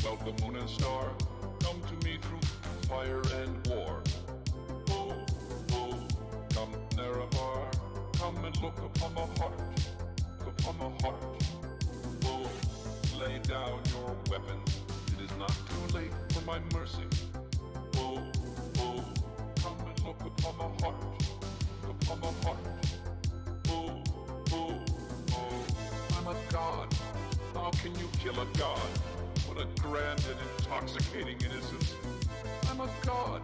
Well, the moon and star come to me through fire and war. Oh, oh, come Nerevar, come and look upon my heart, look upon my heart. Oh, lay down your weapons, it is not too late for my mercy. Oh, oh, come and look upon my heart, look upon my heart. Oh, oh, oh, I'm a god. How can you kill a god? What a grand and intoxicating innocence. I'm a god.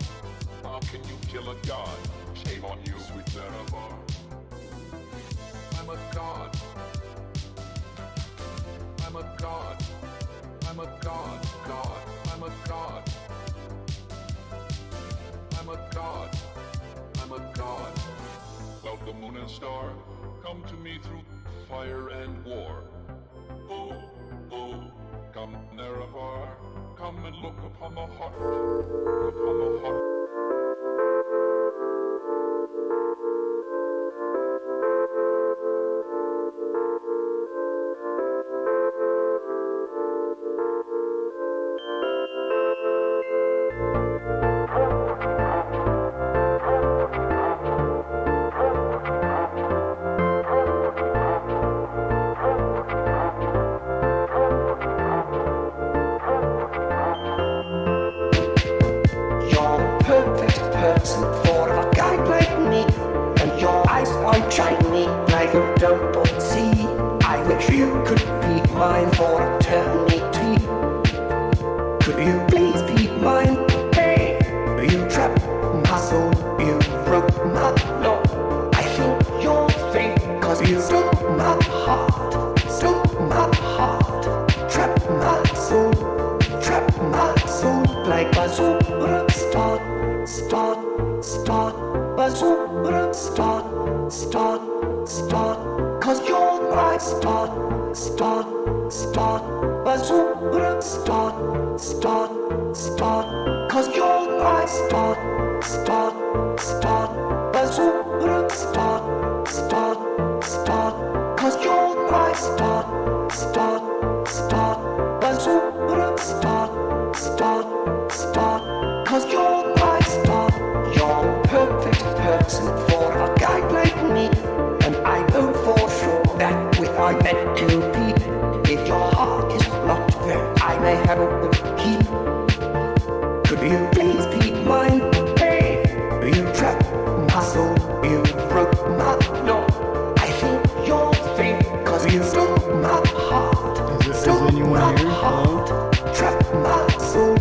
How can you kill a god? Shame on you, sweet Nerevar. I'm a god. I'm a god. I'm a god, god. I'm a god. I'm a god. I'm a god. Well, the moon and star come to me through fire and war. Oh, oh, come Nerevar, come and look upon my heart, look upon my heart. For a guy like me, and your eyes are shiny like a double sea. I wish you could be mine for eternity. Could you please be mine? Hey, you trapped my soul, you broke my law. I think you're fake, cause you stole my heart, stole my heart. Trapped my soul like a superstar. Start, bazooka, start, cause you're my start, bazooka, start, cause you're my start, bazooka, start, cause you're my start, bazooka, start, cause you're my start. You're a perfect person for a guy like me, and I know for sure that we are meant to be. If your heart is locked where I may have a key, could you please be mine? Hey, you trapped my soul, you broke my law. I think you're fake, cause you stole my heart. Is anyone here? Hello? Trapped my soul.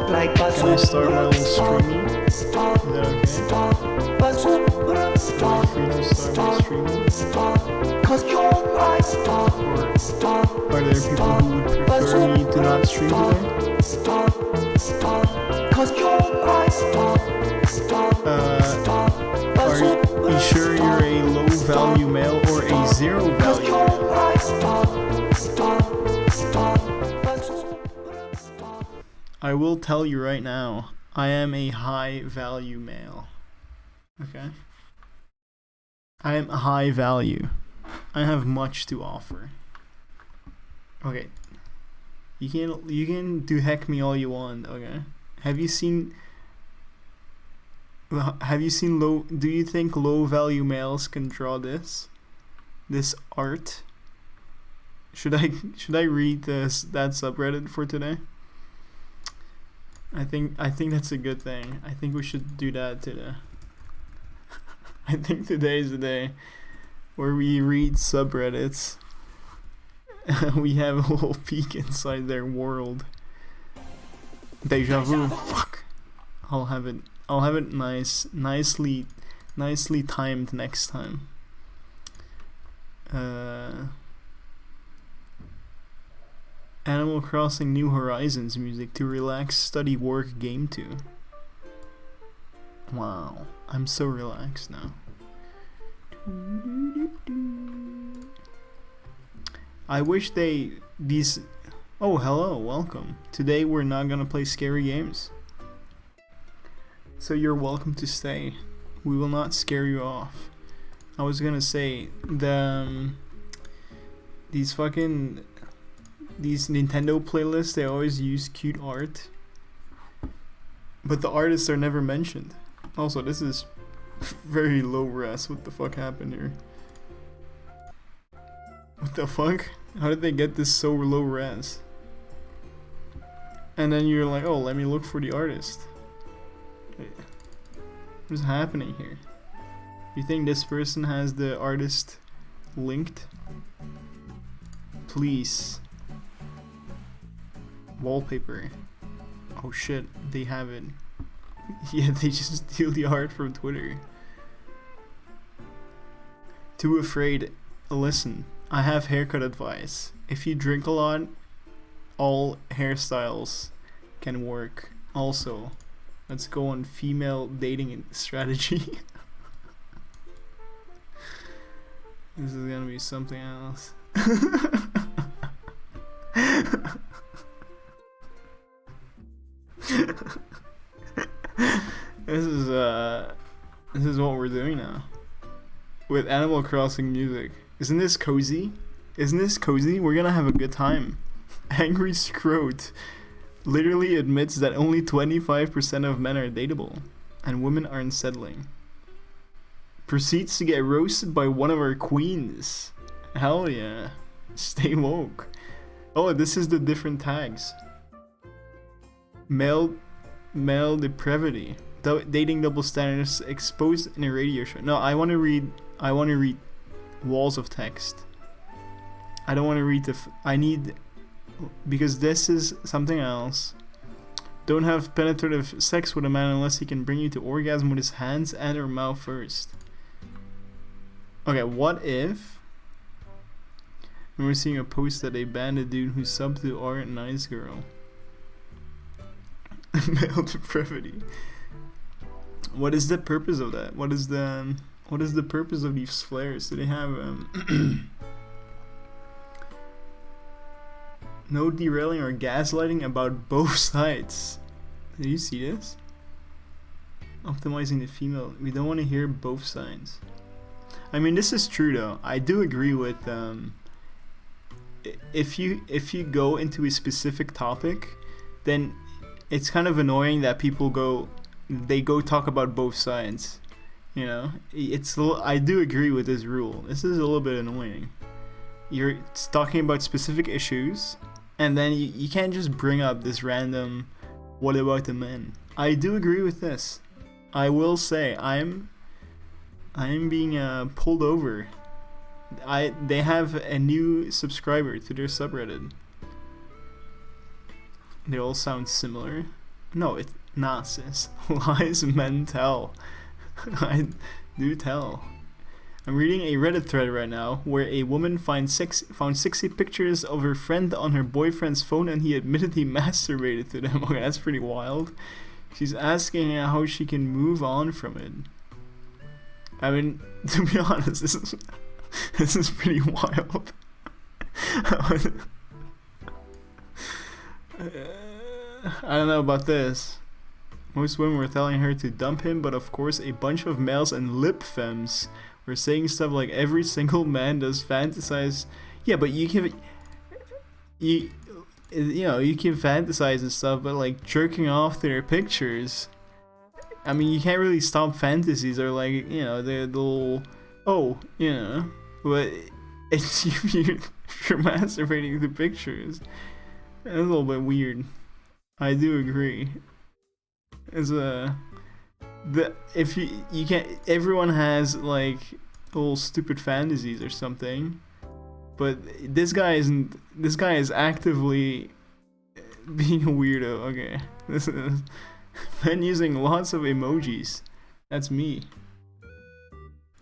Like Can I start my little streaming? Is that okay? Free to start my streaming? Cause you're my star. Are there people who would prefer me to not stream today? Cause you're my star. Are you sure you're a low value male or a zero value male? I will tell you right now, I am a high value male. Okay? I am high value. I have much to offer. Okay. You can do heck me all you want, okay? Have you seen low, do you think low value males can draw this art? Should I read that subreddit for today? I think that's a good thing. I think we should do that today. I think today is the day where we read subreddits. We have a little peek inside their world. Deja vu. Fuck. I'll have it nicely timed next time. Animal Crossing New Horizons music to relax, study, work, game to. Wow, I'm so relaxed now. I wish these. Oh, hello, welcome. Today we're not gonna play scary games. So you're welcome to stay. We will not scare you off. I was gonna say these fucking these Nintendo playlists, they always use cute art, but the artists are never mentioned. Also, this is very low res. What the fuck happened here? What the fuck? How did they get this so low res? And then you're like, oh, let me look for the artist. Wait, what's happening here? You think this person has the artist linked? Please. Wallpaper. Oh shit, they have it. Yeah, they just steal the art from Twitter. Too afraid. Listen, I have haircut advice. If you drink a lot, all hairstyles can work. Also, let's go on female dating strategy. This is gonna be something else. This is what we're doing now with Animal Crossing music. Isn't this cozy? Isn't this cozy? We're gonna have a good time. Angry Scroat literally admits that only 25% of men are dateable and women aren't settling. Proceeds to get roasted by one of our queens. Hell yeah. Stay woke. Oh, this is the different tags. Male depravity. Dating double standards exposed in a radio show. No, I want to read walls of text. I don't want to read I need, because this is something else. Don't have penetrative sex with a man unless he can bring you to orgasm with his hands and or mouth first. Okay, what if I remember seeing a post that they banned a dude who subbed to our nice girl. Male depravity. What is the purpose of that? What is the purpose of these flares? Do they have no derailing or gaslighting about both sides? Did you see this? Optimizing the female. We don't want to hear both sides. I mean, this is true though. I do agree with if you go into a specific topic, then it's kind of annoying that people go talk about both sides. You know, I do agree with this rule. This is a little bit annoying. You're talking about specific issues, and then you can't just bring up this random what about the men. I do agree with this. I will say I'm being pulled over. They have a new subscriber to their subreddit. They all sound similar. No, it's not, sis. Lies men tell. I do tell. I'm reading a Reddit thread right now where a woman found 60 pictures of her friend on her boyfriend's phone and he admitted he masturbated to them. Okay, that's pretty wild. She's asking how she can move on from it. I mean, to be honest, this is pretty wild. I don't know about this. Most women were telling her to dump him, but of course a bunch of males and lip femmes were saying stuff like every single man does fantasize. Yeah, but you can you can fantasize and stuff, but like jerking off to their pictures, I mean, you can't really stop fantasies or like, you know, the little, but it's you're masturbating to pictures. It's a little bit weird. I do agree. If you can't, everyone has like little stupid fantasies or something, but this guy is actively being a weirdo. Okay, this is men using lots of emojis. That's me.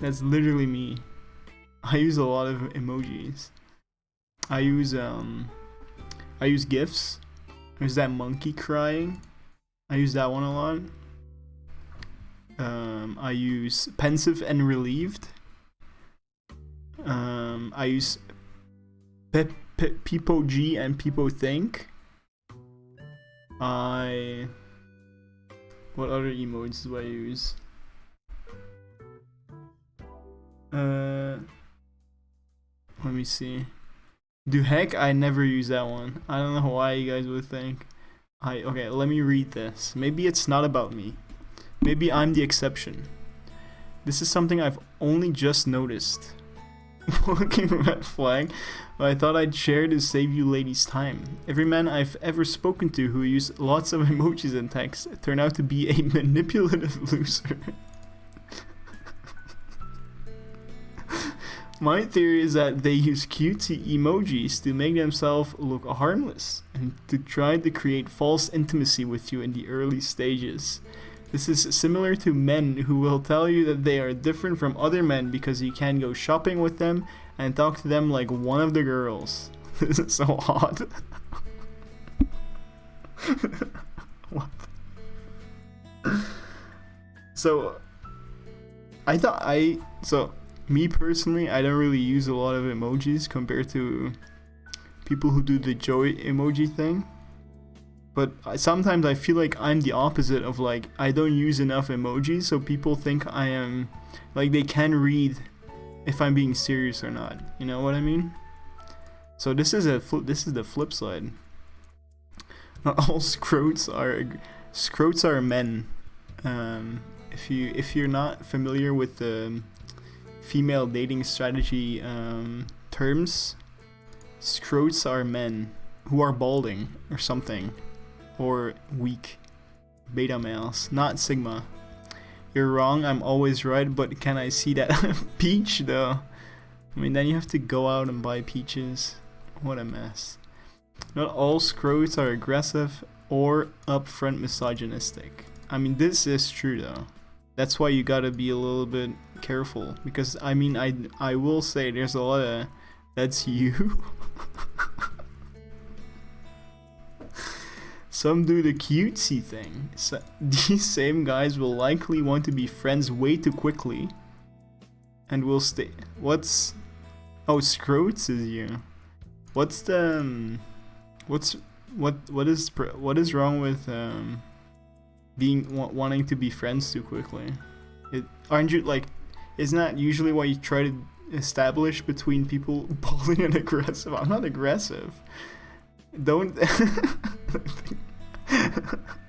That's literally me. I use a lot of emojis. I use GIFs. There's that monkey crying. I use that one a lot. I use pensive and relieved. I use Peepo G and Peepo Think. What other emotes do I use? Let me see. Do heck, I never use that one. I don't know why you guys would think. Okay, let me read this. Maybe it's not about me. Maybe I'm the exception. This is something I've only just noticed. Fucking red flag. But I thought I'd share to save you ladies time. Every man I've ever spoken to who used lots of emojis in text turned out to be a manipulative loser. My theory is that they use cutesy emojis to make themselves look harmless and to try to create false intimacy with you in the early stages. This is similar to men who will tell you that they are different from other men because you can go shopping with them and talk to them like one of the girls. This is so odd. What? So me personally, I don't really use a lot of emojis compared to people who do the joy emoji thing. But sometimes I feel like I'm the opposite of like, I don't use enough emojis, so people think I am, like they can read if I'm being serious or not. You know what I mean? So this is the flip side. Not all scrotes are men. If you're not familiar with the female dating strategy terms, scrotes are men who are balding or something, or weak. Beta males, not sigma. You're wrong, I'm always right, but can I see that peach though? I mean, then you have to go out and buy peaches. What a mess. Not all scrotes are aggressive or upfront misogynistic. I mean, this is true though. That's why you gotta be a little bit careful, because I mean, I will say there's a lot of, that's you. Some do the cutesy thing. So, these same guys will likely want to be friends way too quickly, and will stay. What's? Oh, scrotes is you. What's the? What is wrong with wanting to be friends too quickly? Aren't you like? Isn't that usually what you try to establish between people balding and aggressive? I'm not aggressive. Don't.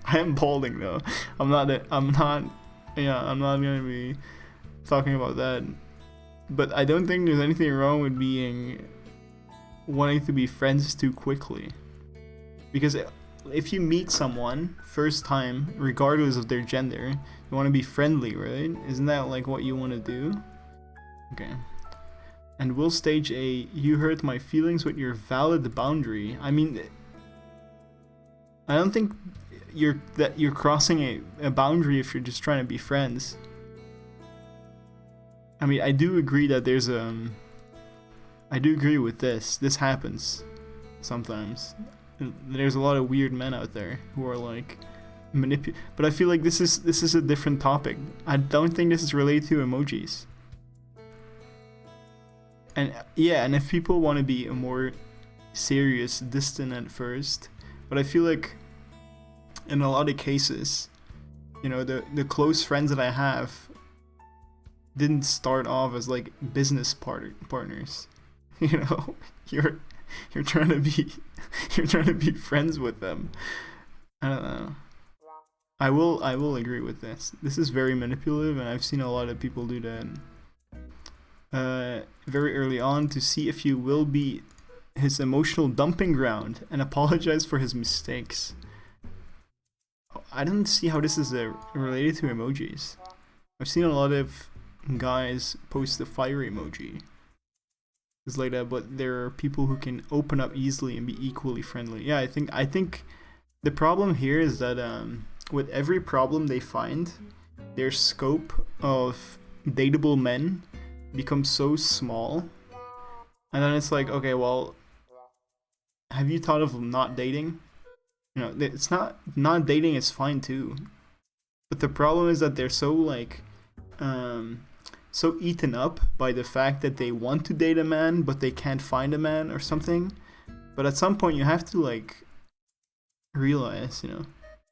I am balding though. I'm not. Yeah, I'm not gonna be talking about that. But I don't think there's anything wrong with wanting to be friends too quickly. Because if you meet someone first time, regardless of their gender, you want to be friendly, right? Isn't that like what you want to do? Okay. And we'll stage a "you hurt my feelings" with your valid boundary. I mean, I don't think you're crossing a boundary if you're just trying to be friends. I mean, I do agree that there's I do agree with this. This happens sometimes. There's a lot of weird men out there who are like but I feel like this is a different topic. I don't think this is related to emojis. And yeah, and if people want to be a more serious, distant at first, but I feel like in a lot of cases, you know, the close friends that I have didn't start off as like business partners. You know, you're trying to be friends with them. I don't know. I will agree with this. This is very manipulative, and I've seen a lot of people do that. Very early on, to see if you will be his emotional dumping ground and apologize for his mistakes. I don't see how this is related to emojis. I've seen a lot of guys post the fire emoji. It's like that, but there are people who can open up easily and be equally friendly. Yeah, I think the problem here is that with every problem they find, their scope of dateable men becomes so small, and then it's like, okay, well, have you thought of not dating? You know, it's not dating is fine too, but the problem is that they're so like so eaten up by the fact that they want to date a man but they can't find a man or something. But at some point you have to like realize, you know,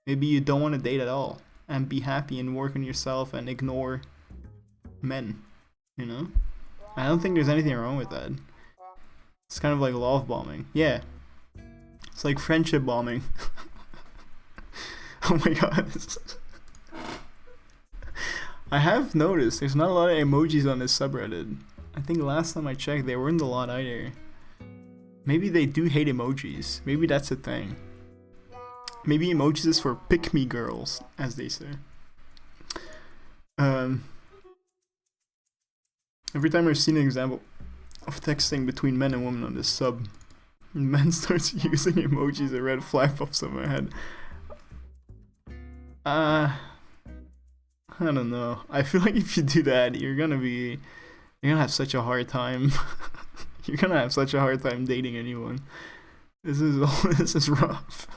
maybe you don't want to date at all and be happy and work on yourself and ignore men, you know. I don't think there's anything wrong with that. It's kind of like love bombing. Yeah. It's like friendship bombing. Oh my god. I have noticed there's not a lot of emojis on this subreddit. I think last time I checked they weren't a lot either. Maybe they do hate emojis. Maybe that's a thing. Maybe emojis is for pick-me girls, as they say. Every time I've seen an example of texting between men and women on this sub, men starts using emojis, a red flag pops on my head. I don't know. I feel like if you do that, you're gonna have such a hard time. You're gonna have such a hard time dating anyone. This is rough.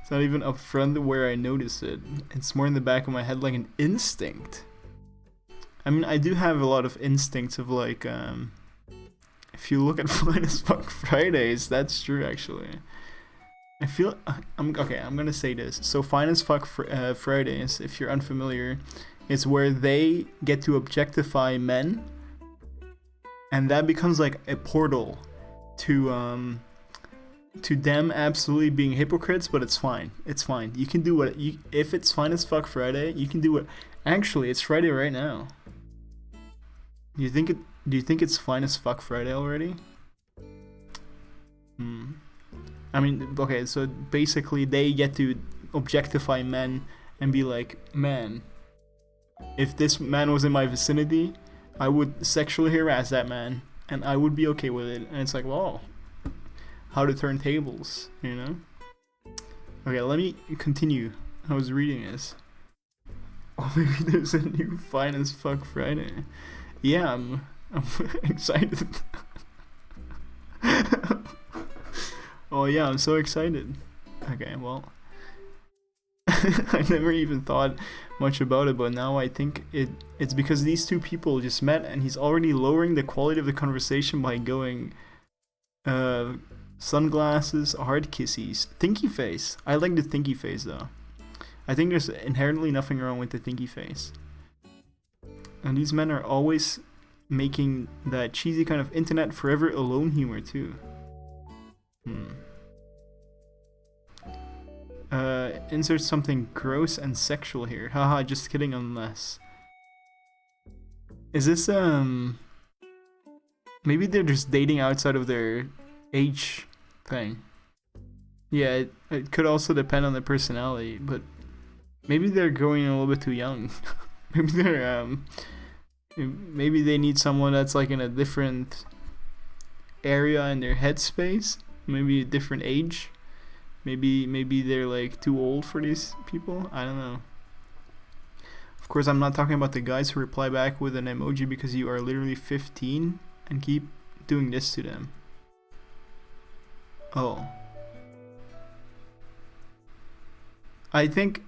It's not even up front where I notice it. It's more in the back of my head, like an instinct. I mean, I do have a lot of instincts of like, if you look at Fine as Fuck Fridays, that's true actually. I feel, I'm gonna say this. So Fine as Fuck Fridays, if you're unfamiliar, is where they get to objectify men, and that becomes like a portal to them absolutely being hypocrites, but it's fine. It's fine. You can do what you, if it's Fine as Fuck Friday, you can do what. Actually, it's Friday right now. Do you think it's Fine as Fuck Friday already? I mean, okay, so basically they get to objectify men and be like, man, if this man was in my vicinity, I would sexually harass that man, and I would be okay with it. And it's like, well, how to turn tables, you know? Okay, let me continue. I was reading this. Oh, maybe there's a new Fine as Fuck Friday. Yeah, I'm excited. Oh yeah, I'm so excited. Okay, well, I never even thought much about it, but now I think it's because these two people just met, and he's already lowering the quality of the conversation by going, sunglasses, hard kissies, thinky face. I like the thinky face though. I think there's inherently nothing wrong with the thinky face. And these men are always making that cheesy kind of internet forever alone humor too. Insert something gross and sexual here. Haha, just kidding, unless. Is this, maybe they're just dating outside of their age thing. Yeah, it could also depend on the personality, but maybe they're going a little bit too young. Maybe they're, maybe they need someone that's like in a different area in their headspace. Maybe a different age. Maybe they're like too old for these people. I don't know. Of course, I'm not talking about the guys who reply back with an emoji because you are literally 15 and keep doing this to them. Oh. I think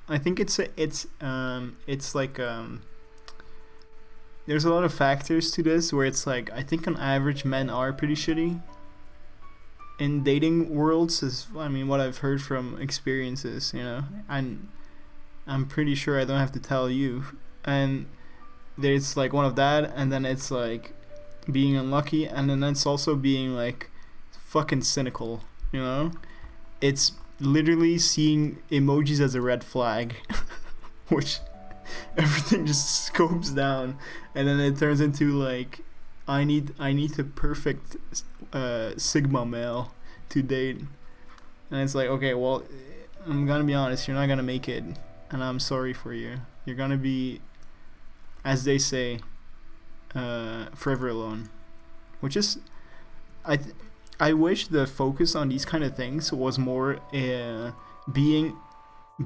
it's like there's a lot of factors to this where it's like, I think on average men are pretty shitty in dating worlds, is, I mean, what I've heard from experiences, you know, and I'm pretty sure I don't have to tell you. And there's like one of that, and then it's like being unlucky, and then it's also being like fucking cynical, you know. It's literally seeing emojis as a red flag, which everything just scopes down, and then it turns into like, I need the perfect Sigma male to date, and it's like, okay, well, I'm gonna be honest, you're not gonna make it, and I'm sorry for you. You're gonna be, as they say, forever alone, which is, I wish the focus on these kind of things was more being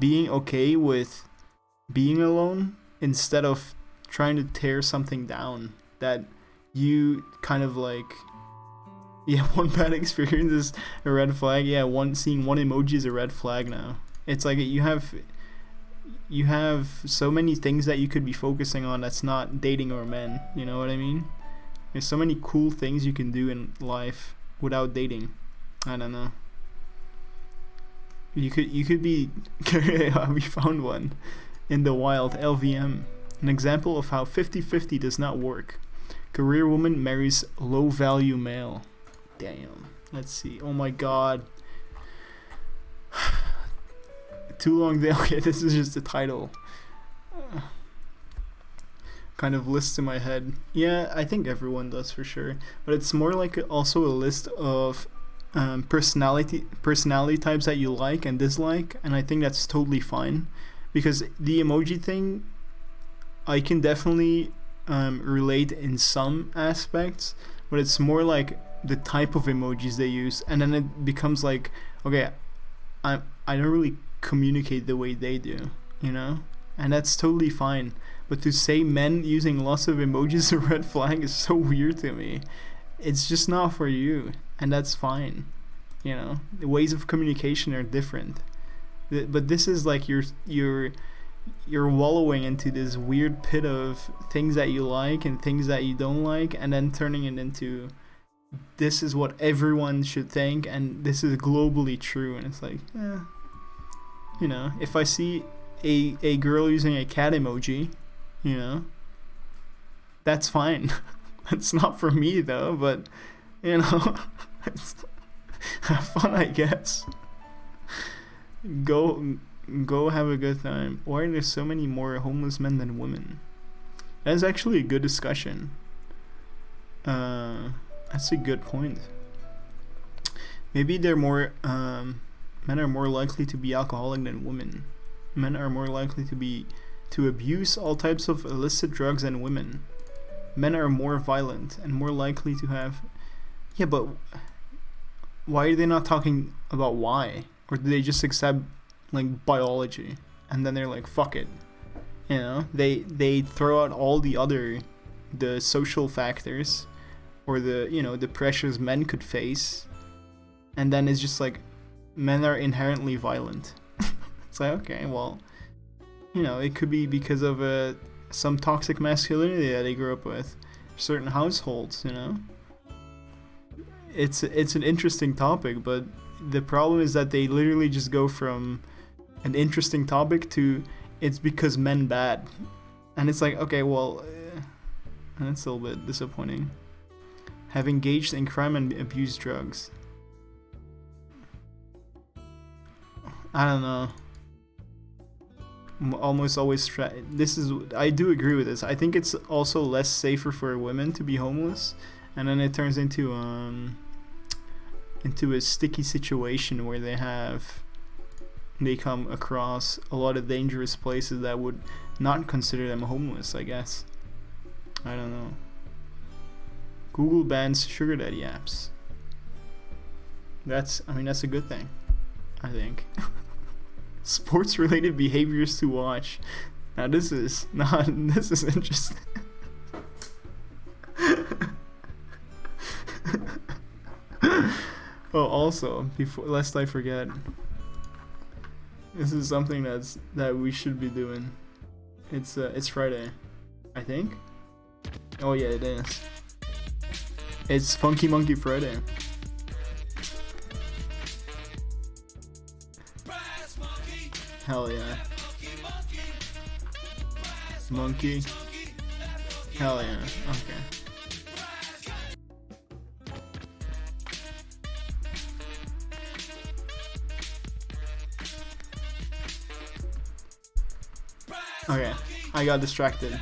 okay with being alone instead of trying to tear something down that you kind of like. Yeah, one bad experience is a red flag. Yeah, seeing one emoji is a red flag now. It's like you have so many things that you could be focusing on that's not dating or men, you know what I mean? There's so many cool things you can do in life without dating. I don't know. You could be we found one in the wild, LVM, an example of how 50-50 does not work. Career woman marries low value male. Damn. Let's see. Oh my god. Too long day. Okay, this is just the title. Kind of list in my head. Yeah, I think everyone does for sure. But it's more like also a list of personality types that you like and dislike, and I think that's totally fine. Because the emoji thing, I can definitely relate in some aspects, but it's more like the type of emojis they use, and then it becomes like, okay, I don't really communicate the way they do, you know, and that's totally fine. But to say men using lots of emojis is a red flag is so weird to me. It's just not for you, and that's fine. You know, the ways of communication are different. But this is like you're wallowing into this weird pit of things that you like and things that you don't like, and then turning it into this is what everyone should think, and this is globally true. And it's like, you know, if I see a girl using a cat emoji, you know, that's fine. It's not for me though, but you know, have fun, I guess. Go have a good time. Why are there so many more homeless men than women? That's actually a good discussion. That's a good point. Maybe they're more men are more likely to be alcoholic than women. Men are more likely to abuse all types of illicit drugs than women. Men are more violent and more likely to have... Yeah, but why are they not talking about why? Or do they just accept like biology and then they're like, fuck it? You know, they throw out all the social factors or the, you know, the pressures men could face, and then it's just like men are inherently violent. It's like, okay, well, you know, it could be because of some toxic masculinity that they grew up with, certain households, you know. It's an interesting topic, but the problem is that they literally just go from an interesting topic to it's because men bad, and it's like, okay, well, that's a little bit disappointing. Have engaged in crime and abused drugs. I don't know. Almost always I do agree with this. I think it's also less safer for women to be homeless, and then it turns into a sticky situation where they come across a lot of dangerous places that would not consider them homeless, I guess. I don't know. Google bans sugar daddy apps. That's a good thing, I think. Sports related behaviors to watch. Now this is interesting. Oh, also, lest I forget, this is something that we should be doing. It's Friday, I think. Oh yeah, it is. It's Funky Monkey Friday. Hell yeah. Monkey. Hell yeah. Okay. Okay, I got distracted.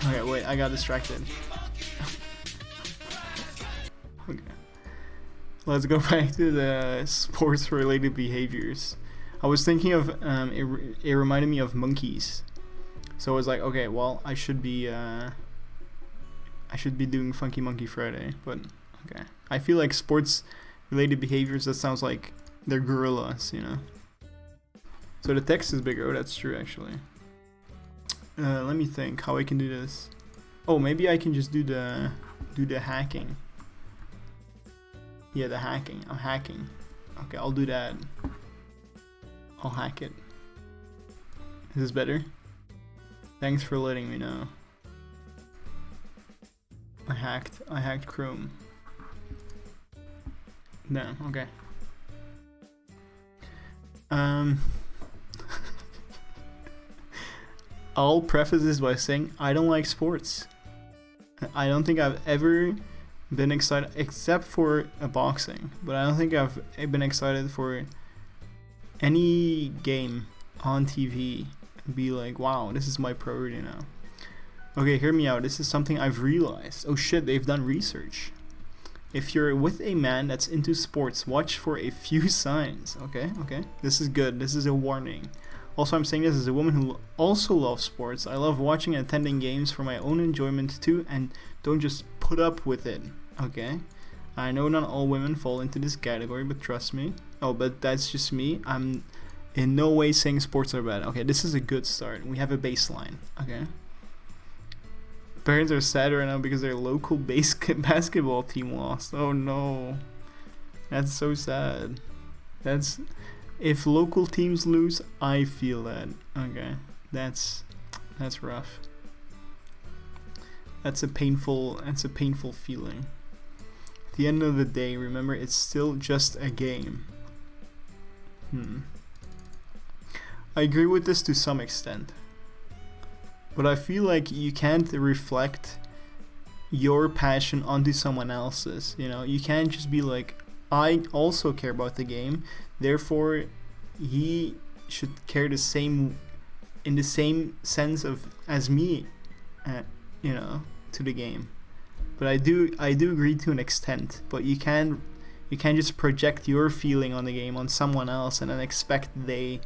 Okay, wait, I got distracted. Okay. Let's go back to the sports-related behaviors. I was thinking of, it reminded me of monkeys. So I was like, okay, well, I should be doing Funky Monkey Friday, but okay. I feel like sports-related behaviors, that sounds like they're gorillas, you know? So the text is bigger. Oh, that's true, actually. Let me think how I can do this. Oh, maybe I can just do the hacking. Yeah, the hacking. I'm hacking. Okay, I'll do that. I'll hack it. Is this better? Thanks for letting me know. I hacked Chrome. No, okay. I'll preface this by saying I don't like sports. I don't think I've ever been excited, except for boxing, but I don't think I've been excited for any game on TV and be like, wow, this is my priority now. Okay, hear me out. This is something I've realized. Oh shit, they've done research. If you're with a man that's into sports, watch for a few signs. Okay. This is good. This is a warning. Also, I'm saying this as a woman who also loves sports. I love watching and attending games for my own enjoyment too, and don't just put up with it. Okay? I know not all women fall into this category, but trust me. Oh, but that's just me. I'm in no way saying sports are bad. Okay, this is a good start. We have a baseline. Okay? Parents are sad right now because their local basketball team lost. Oh no. That's so sad. If local teams lose, I feel that. Okay. That's rough. That's a painful feeling. At the end of the day, remember, it's still just a game. I agree with this to some extent. But I feel like you can't reflect your passion onto someone else's. You know, you can't just be like, I also care about the game, therefore he should care in the same sense as me, you know, to the game. But I do agree to an extent. But you can't just project your feeling on the game on someone else and then expect they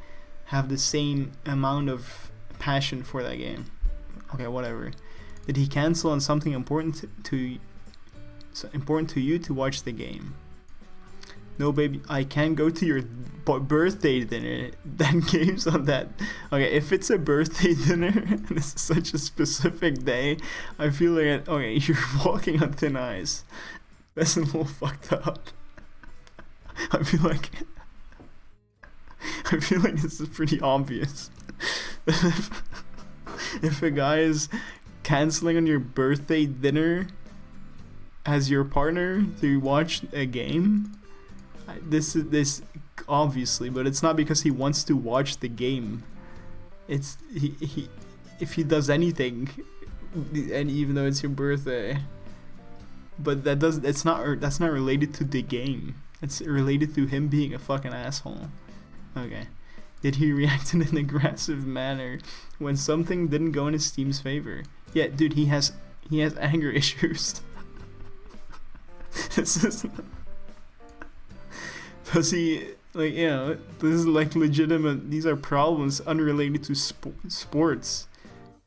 have the same amount of passion for that game. Okay, whatever. Did he cancel on something important to you to watch the game? No, baby, I can't go to your birthday dinner. Then games on that. Okay, if it's a birthday dinner and it's such a specific day, I feel like, okay, you're walking on thin ice. That's a little fucked up. I feel like this is pretty obvious. If a guy is canceling on your birthday dinner as your partner to watch a game, this obviously, but it's not because he wants to watch the game. It's he if he does anything, and even though it's your birthday, but that's not related to the game. It's related to him being a fucking asshole. Okay. Did he react in an aggressive manner when something didn't go in his team's favor? Yeah, dude, he has anger issues. This is. Does he, like, you know, this is like legitimate, these are problems unrelated to sports.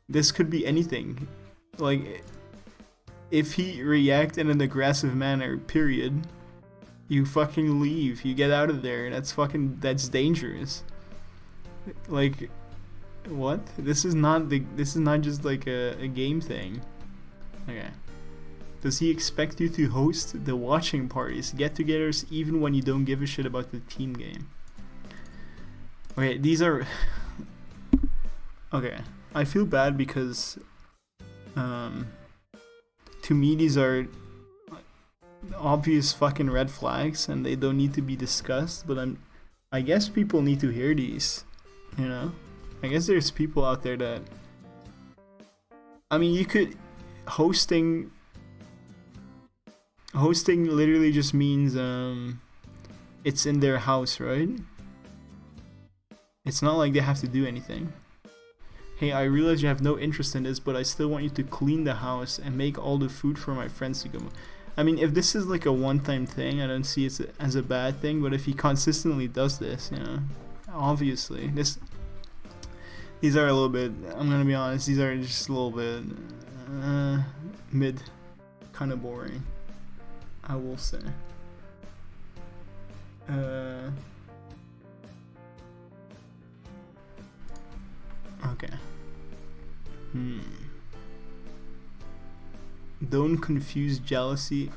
This could be anything. Like, if he react in an aggressive manner, period, you fucking leave, you get out of there. That's dangerous. Like, what? This is not just like a game thing. Okay. Does he expect you to host the watching parties, get-togethers, even when you don't give a shit about the team game? Okay, these are... Okay, I feel bad because... to me, these are obvious fucking red flags, and they don't need to be discussed, but I guess people need to hear these, you know? I guess there's people out there that... I mean, you could... Hosting literally just means it's in their house, right? It's not like they have to do anything. Hey, I realize you have no interest in this, but I still want you to clean the house and make all the food for my friends to go. I mean, if this is like a one-time thing, I don't see it as a bad thing, but if he consistently does this, you know, obviously, these are a little bit, I'm gonna be honest, these are just a little bit mid, kind of boring, I will say. Okay. Don't confuse jealousy.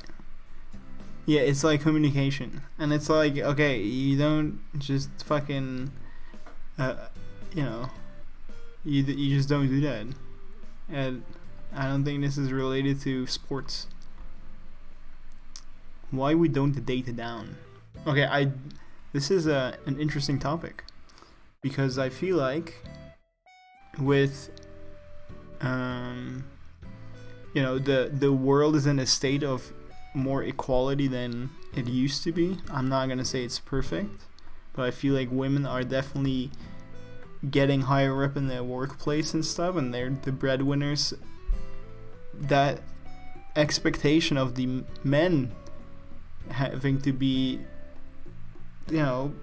Yeah, it's like communication, and it's like, okay, you don't just fucking, you know, you just don't do that. And I don't think this is related to sports. Why we don't date down? Okay, this is an interesting topic, because I feel like with You know, the world is in a state of more equality than it used to be. I'm not gonna say it's perfect, but I feel like women are definitely getting higher up in the workplace and stuff, and they're the breadwinners. That expectation of the men having to be, you know,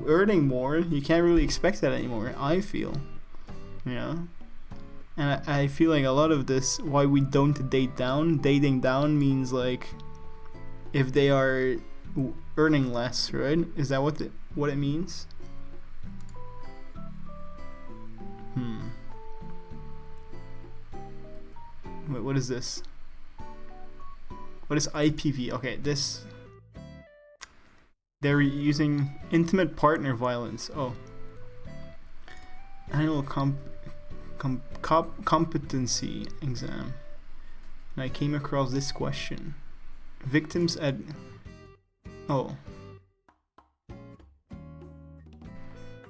earning more, you can't really expect that anymore, I feel. You know? And I feel like a lot of this, why we don't date down, dating down means like if they are earning less, right? Is that what it means? Wait, what is this? What is IPV? Okay, this... They're using intimate partner violence. Oh. Annual competency exam. And I came across this question. Victims at... Oh.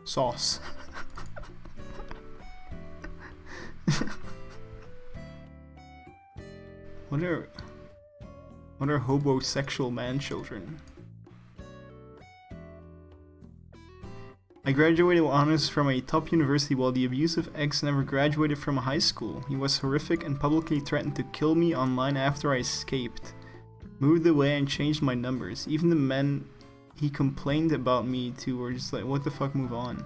Sauce. What are homosexual man children? I graduated with honors from a top university while the abusive ex never graduated from high school. He was horrific and publicly threatened to kill me online after I escaped. Moved away and changed my numbers. Even the men he complained about me to were just like, what the fuck, move on.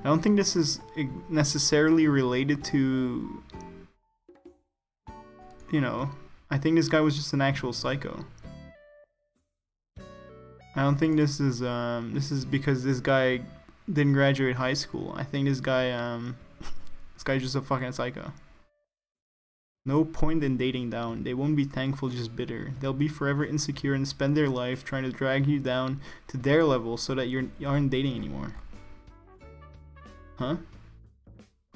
I don't think this is necessarily related to... You know, I think this guy was just an actual psycho. I don't think this is because this guy didn't graduate high school. I think this guy's just a fucking psycho. No point in dating down. They won't be thankful, just bitter. They'll be forever insecure and spend their life trying to drag you down to their level so that you aren't dating anymore. Huh?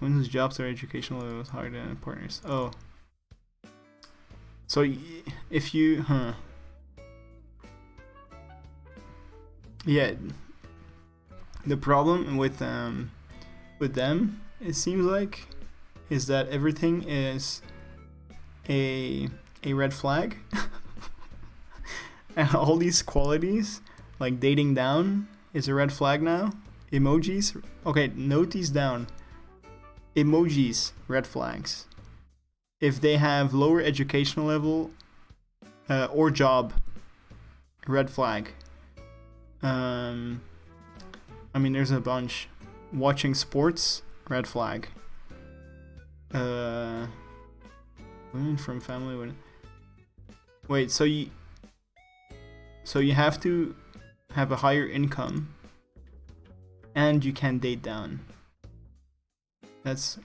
Women whose jobs are educational levels higher than partners. Oh. So if you, yeah, the problem with them, it seems like, is that everything is a red flag, and all these qualities, like dating down, is a red flag now. Emojis, okay, note these down. Emojis, red flags. If they have lower educational level or job, red flag. I mean, there's a bunch. Watching sports, red flag. Women from family would... Wait, so you have to have a higher income and you can date down. That's...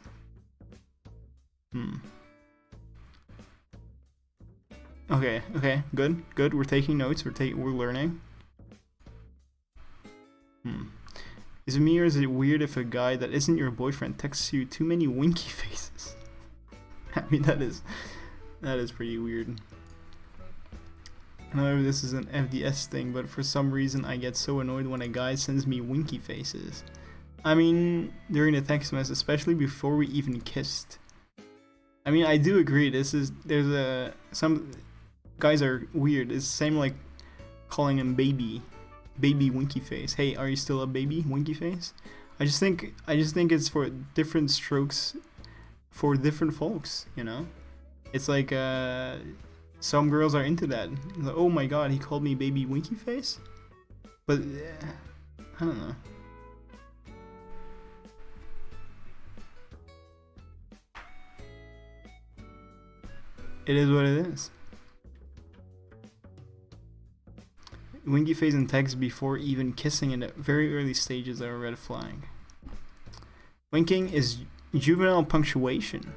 Okay, good. We're taking notes. We're learning. Is it me or is it weird if a guy that isn't your boyfriend texts you too many winky faces? I mean, that is pretty weird. I know this is an FDS thing, but for some reason I get so annoyed when a guy sends me winky faces. I mean, during the text message, especially before we even kissed. I mean, I do agree. Some guys are weird. It's the same like calling him baby winky face. Hey, are you still a baby winky face? I just think it's for different strokes for different folks, you know? It's like some girls are into that. Like, oh my god, he called me baby winky face? But I don't know. It is what it is. Winky face and text before even kissing in the very early stages are a red flag. Winking is juvenile punctuation.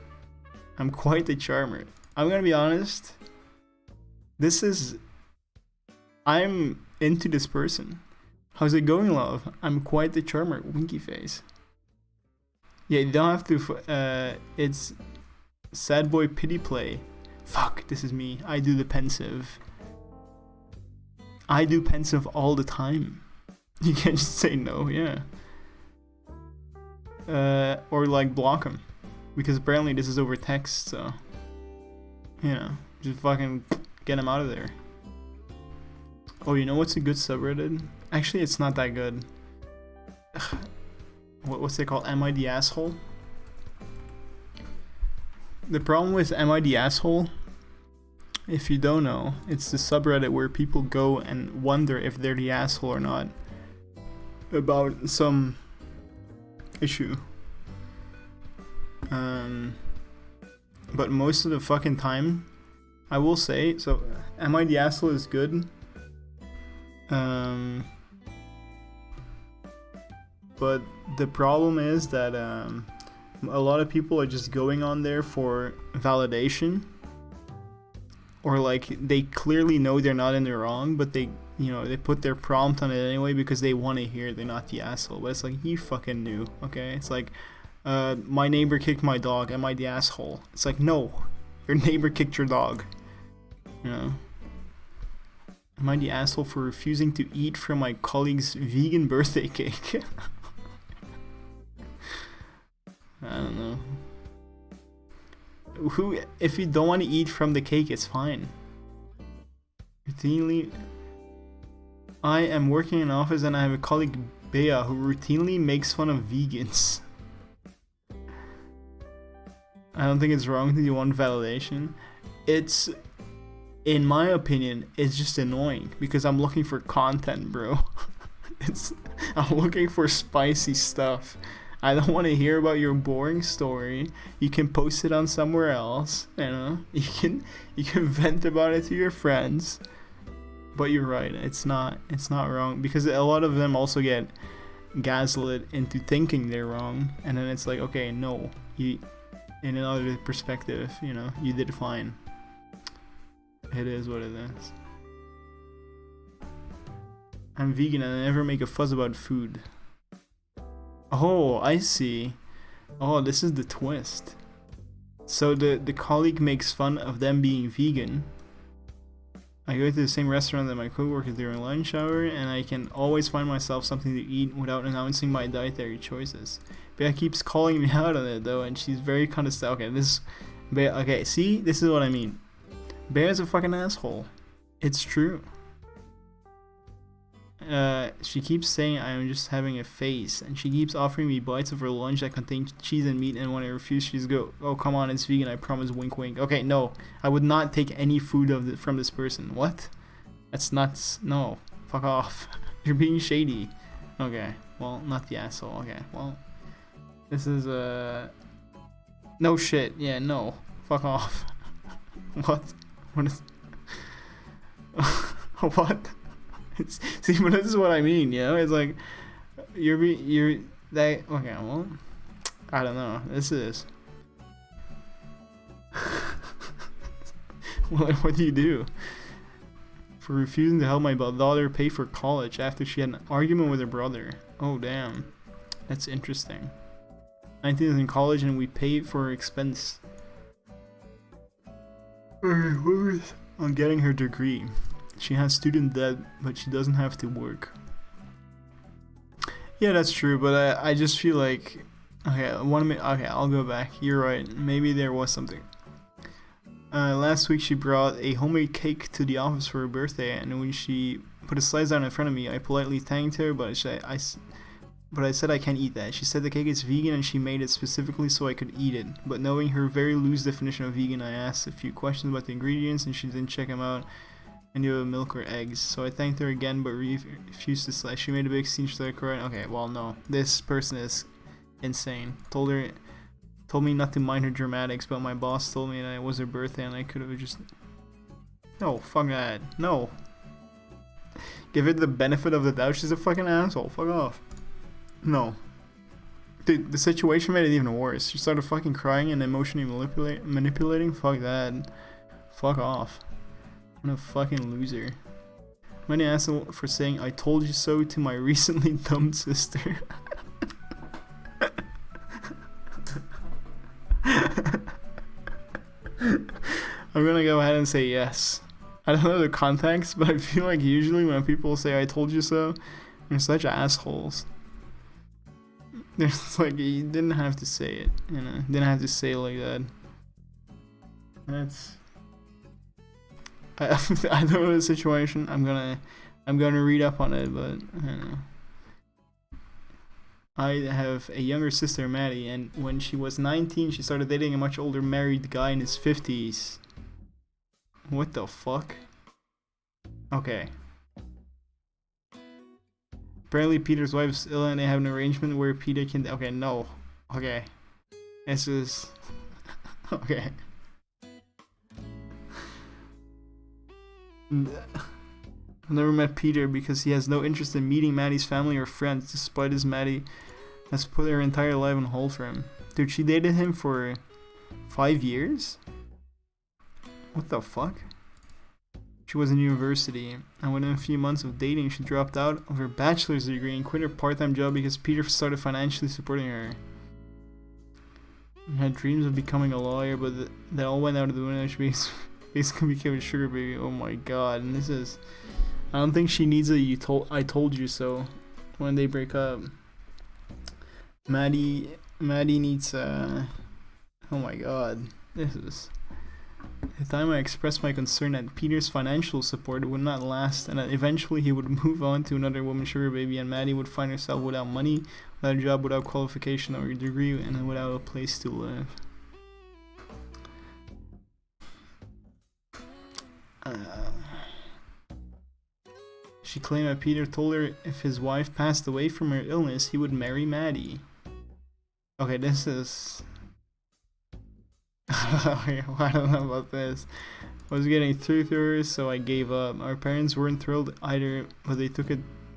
I'm quite the charmer. I'm gonna be honest. I'm into this person. How's it going, love? I'm quite the charmer. Winky face. Yeah, you don't have to. It's sad boy pity play. Fuck, this is me. I do the pensive. I do pensive all the time. You can't just say no, yeah. Or like block him. Because apparently this is over text, so you know, just fucking get him out of there. Oh, you know what's a good subreddit? Actually, it's not that good. What's it called? Am I the Asshole? The problem with Am I the Asshole, if you don't know, it's the subreddit where people go and wonder if they're the asshole or not about some issue. But most of the fucking time, I will say, so Am I the Asshole is good. But the problem is that a lot of people are just going on there for validation, or like they clearly know they're not in the wrong, but they, you know, they put their prompt on it anyway because they want to hear they're not the asshole. But it's like, you fucking knew, okay? It's like, my neighbor kicked my dog, am I the asshole? It's like, no, your neighbor kicked your dog, you know? Am I the asshole for refusing to eat from my colleague's vegan birthday cake? I don't know. Who, if you don't want to eat from the cake, it's fine. Routinely, I am working in an office and I have a colleague, Bea, who routinely makes fun of vegans. I don't think it's wrong that you want validation. It's, in my opinion, it's just annoying because I'm looking for content, bro. I'm looking for spicy stuff. I don't want to hear about your boring story. You can post it on somewhere else, you know. You can vent about it to your friends. But you're right, it's not wrong, because a lot of them also get gaslit into thinking they're wrong, and then it's like, okay, no, you, in another perspective, you know, you did fine. It is what it is. I'm vegan and I never make a fuss about food. Oh, I see. Oh, this is the twist. So the colleague makes fun of them being vegan. I go to the same restaurant that my coworkers during lunch hour, and I can always find myself something to eat without announcing my dietary choices. Bea keeps calling me out on it though, and she's very condescending. Okay, Bea, okay, see, this is what I mean. Bea's a fucking asshole. It's true. She keeps saying I'm just having a face, and she keeps offering me bites of her lunch that contain cheese and meat, and when I refuse, she's go, oh come on, it's vegan, I promise, wink wink. Okay, no, I would not take any food from this person. What? That's nuts. No, fuck off. You're being shady. Okay, well, not the asshole. Okay, well, this is no shit. Yeah, no, fuck off. What? What is what? See, but this is what I mean, you know? It's like, you're that, okay, well, I don't know, this is, well, what do you do? For refusing to help my daughter pay for college after she had an argument with her brother. Oh, damn, that's interesting. 19 is in college and we pay for her expense. On getting her degree. She has student debt, but she doesn't have to work. Yeah, that's true, but I just feel like, okay, I'll go back. You're right. Maybe there was something. Last week she brought a homemade cake to the office for her birthday, and when she put a slice down in front of me, I politely thanked her, but I said I can't eat that. She said the cake is vegan and she made it specifically so I could eat it. But knowing her very loose definition of vegan, I asked a few questions about the ingredients and she didn't check them out. And you have milk or eggs. So I thanked her again but refused to slice. She made a big scene, started crying. Okay, well no. This person is insane. Told me not to mind her dramatics, but my boss told me that it was her birthday and I could have just... No, fuck that. No. Give it the benefit of the doubt. She's a fucking asshole. Fuck off. No. Dude, the situation made it even worse. She started fucking crying and emotionally manipulating. Fuck that. Fuck off. I'm a fucking loser. Many asshole for saying I told you so to my recently dumped sister. I'm gonna go ahead and say yes. I don't know the context, but I feel like usually when people say I told you so, they're such assholes. There's like, you didn't have to say it, you know. Didn't have to say it like that. That's. I don't know the situation. I'm gonna read up on it, but I don't know. I have a younger sister, Maddie, and when she was 19, she started dating a much older married guy in his 50s. What the fuck? Okay. Apparently, Peter's wife's ill, and they have an arrangement where Peter can. Okay, no. Okay. This is. Okay. I've never met Peter because he has no interest in meeting Maddie's family or friends, despite his Maddie has put her entire life on hold for him. Dude, she dated him for 5 years? What the fuck? She was in university, and within a few months of dating, she dropped out of her bachelor's degree and quit her part-time job because Peter started financially supporting her. She had dreams of becoming a lawyer, but that all went out of the window. She basically became a sugar baby. Oh my god, and this is... I don't think she needs a I told you so when they break up. Maddie needs oh my god, this is the time I expressed my concern that Peter's financial support would not last and that eventually he would move on to another woman's sugar baby and Maddie would find herself without money, without a job, without qualification or a degree, and without a place to live. She claimed that Peter told her if his wife passed away from her illness, he would marry Maddie. Okay, this is... I don't know about this. I was getting through to her, so I gave up. Our parents weren't thrilled either, but they took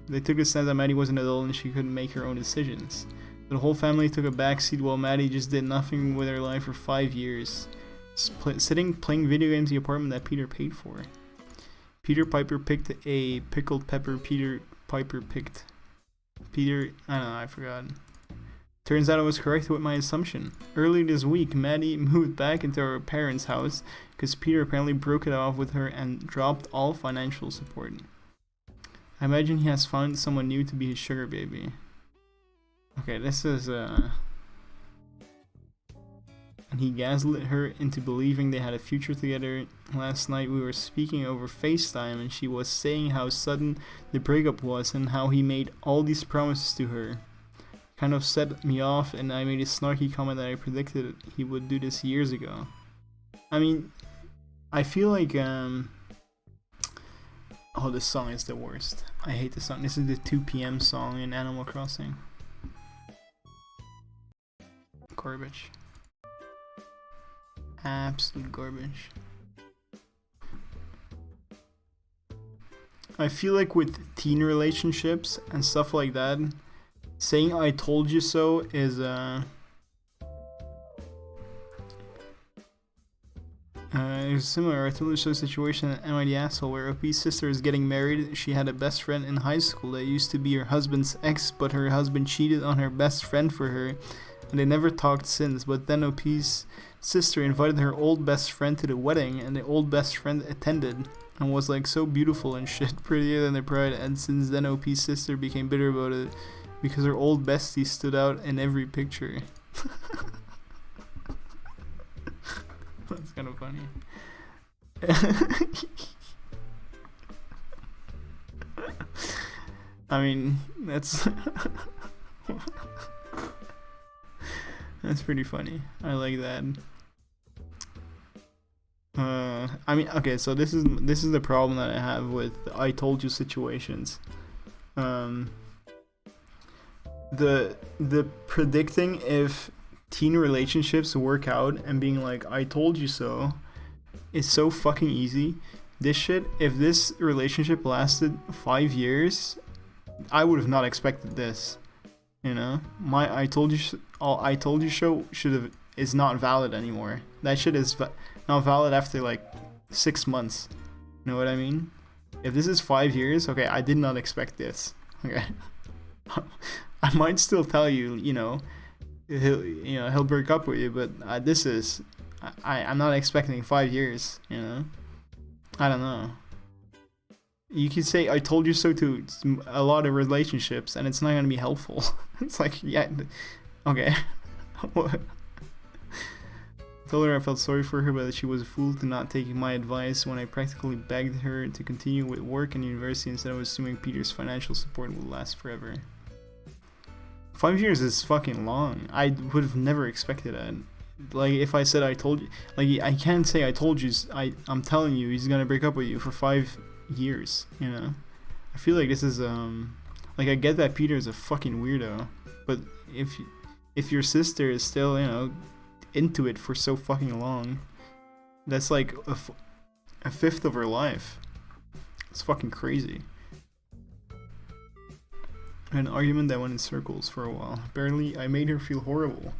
the stance that Maddie was an adult and she couldn't make her own decisions. The whole family took a backseat while Maddie just did nothing with her life for 5 years. Sitting playing video games in the apartment that Peter paid for. Peter Piper picked a pickled pepper. Peter Piper picked... Peter... I don't know, I forgot. Turns out I was correct with my assumption. Early this week, Maddie moved back into her parents' house because Peter apparently broke it off with her and dropped all financial support. I imagine he has found someone new to be his sugar baby. Okay, this is and he gaslit her into believing they had a future together. Last night we were speaking over FaceTime and she was saying how sudden the breakup was and how he made all these promises to her. Kind of set me off and I made a snarky comment that I predicted he would do this years ago. I mean, I feel like oh, this song is the worst. I hate this song. This is the 2 PM song in Animal Crossing. Garbage. Absolute garbage. I feel like with teen relationships and stuff like that, saying I told you so is it's similar. I told you so situation at Am I the Asshole where OP's sister is getting married. She had a best friend in high school that used to be her husband's ex, but her husband cheated on her best friend for her and they never talked since. But then OP's sister invited her old best friend to the wedding and the old best friend attended and was like so beautiful and shit, prettier than the bride, and since then OP's sister became bitter about it because her old bestie stood out in every picture. That's kind of funny. I mean, that's that's pretty funny. I like that. I mean, okay, so this is the problem that I have with I told you situations. The predicting if teen relationships work out and being like I told you so is so fucking easy. This shit, if this relationship lasted 5 years, I would have not expected this. You know, my I told you show is not valid anymore. That shit is not valid after like 6 months. You know what I mean? If this is 5 years, okay, I did not expect this. Okay. I might still tell you, he'll break up with you, but this is, I'm not expecting 5 years, I don't know. You could say "I told you so" to a lot of relationships, and it's not gonna be helpful. It's like, yeah, okay. What? I told her I felt sorry for her, but that she was a fool to not taking my advice when I practically begged her to continue with work and university instead of assuming Peter's financial support would last forever. 5 years is fucking long. I would have never expected that. Like, if I said I told you, like, I can't say I told you. I'm telling you, he's gonna break up with you for 5 years. You know, I feel like this is like, I get that Peter is a fucking weirdo, but if your sister is still, you know, into it for so fucking long, that's like a fifth of her life. It's fucking crazy. An argument that went in circles for a while. Apparently, I made her feel horrible.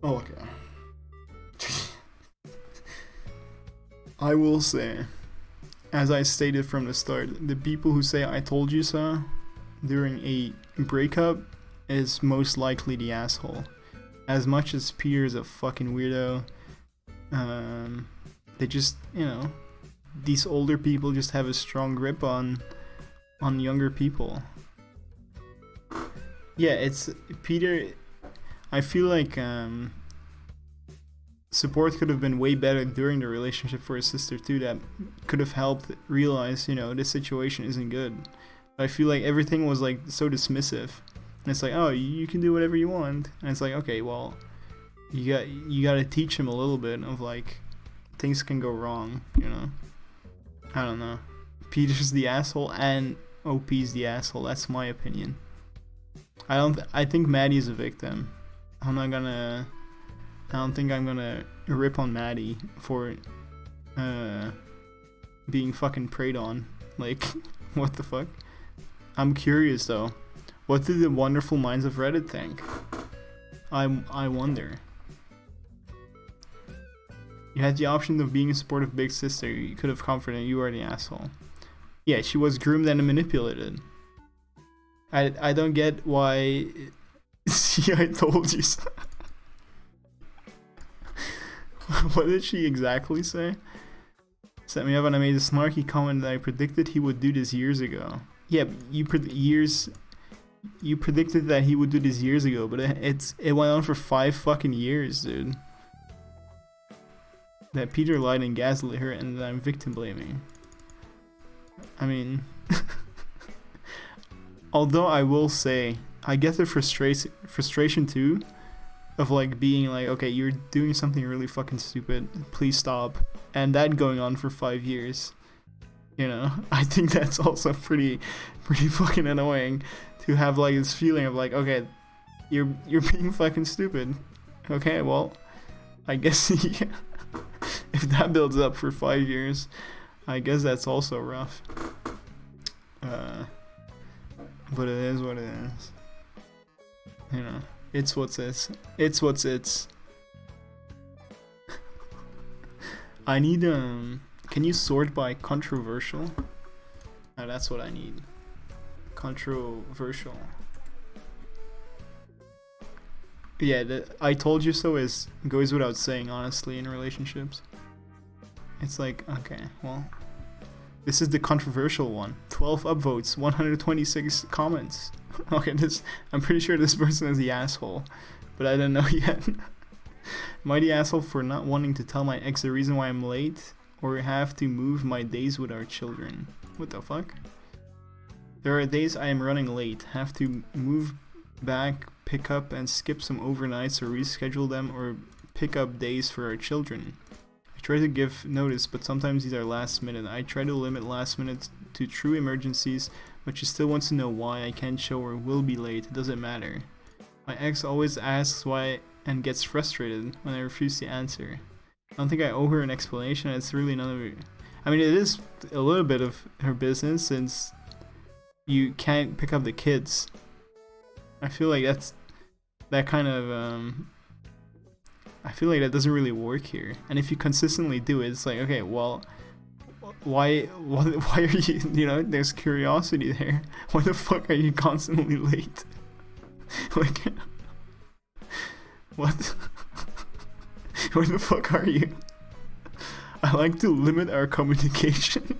Oh, okay. I will say, as I stated from the start, the people who say "I told you so" during a breakup is most likely the asshole. As much as Peter is a fucking weirdo, they just, you know, these older people just have a strong grip on younger people. Yeah, it's Peter. I feel like support could have been way better during the relationship for his sister too. That could have helped realize, you know, this situation isn't good. I feel like everything was like so dismissive. And it's like, oh, you can do whatever you want. And it's like, okay, well, you got to teach him a little bit of like, things can go wrong, you know. I don't know. Peter's the asshole and OP's the asshole. That's my opinion. I think Maddie's a victim. I don't think I'm gonna rip on Maddie for being fucking preyed on. Like, what the fuck? I'm curious though. What do the wonderful minds of Reddit think? I wonder. You had the option of being a supportive big sister. You could have comforted. You are the asshole. Yeah, she was groomed and manipulated. I don't get why. See, I told you so. What did she exactly say? Set me up and I made a snarky comment that I predicted he would do this years ago. Yeah, you predicted that he would do this years ago, but it went on for 5 fucking years, dude. That Peter lied and gaslit her, and that I'm victim blaming. I mean, although I will say, I get the frustration too, of like being like, okay, you're doing something really fucking stupid, please stop, and that going on for 5 years. You know, I think that's also pretty fucking annoying to have like this feeling of like, okay, you're being fucking stupid. Okay, well, I guess yeah, if that builds up for 5 years, I guess that's also rough. But it is what it is. You know, it's what's it's. It's what's it's. I need Can you sort by controversial? That's what I need. Controversial. Yeah, the "I told you so" goes without saying, honestly, in relationships. It's like, okay, well, this is the controversial one. 12 upvotes, 126 comments. Okay, I'm pretty sure this person is the asshole, but I don't know yet. Am I the asshole for not wanting to tell my ex the reason why I'm late, or have to move my days with our children? What the fuck? There are days I am running late, have to move back, pick up and skip some overnights or reschedule them, or pick up days for our children. I try to give notice, but sometimes these are last minute. I try to limit last minute to true emergencies, but she still wants to know why I can't show or will be late. It doesn't matter. My ex always asks why and gets frustrated when I refuse to answer. I don't think I owe her an explanation. It's really none of it. I mean, it is a little bit of her business since you can't pick up the kids. I feel like that kind of I feel like that doesn't really work here. And if you consistently do it, it's like, okay, well, why are you, you know, there's curiosity there. Why the fuck are you constantly late? Like, what? Where the fuck are you? I like to limit our communication.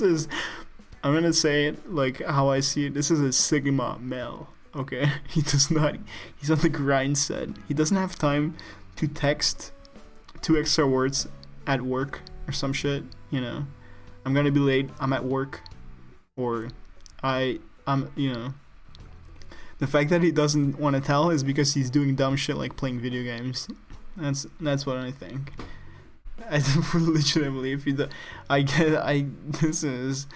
I'm gonna say it like how I see it. This is a Sigma male. Okay, he's on the grind set. He doesn't have time to text 2 extra words at work or some shit. You know, I'm gonna be late. I'm at work, or I'm you know. The fact that he doesn't want to tell is because he's doing dumb shit like playing video games. That's what I think. I legitimately, if you do, this is,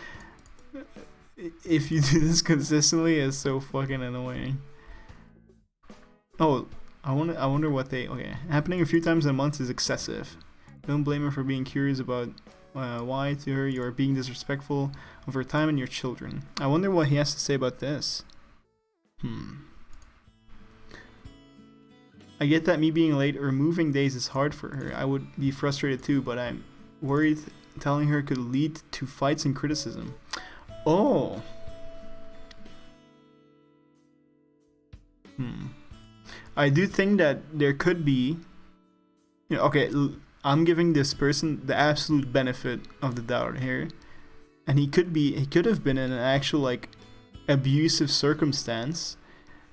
if you do this consistently, it's so fucking annoying. Oh, I wonder what happening a few times a month is excessive. Don't blame her for being curious about why to her you are being disrespectful of her time and your children. I wonder what he has to say about this. I get that me being late or moving days is hard for her. I would be frustrated too, but I'm worried telling her could lead to fights and criticism. Oh. I do think that there could be, you know, okay, I'm giving this person the absolute benefit of the doubt here, and he could have been in an actual like abusive circumstance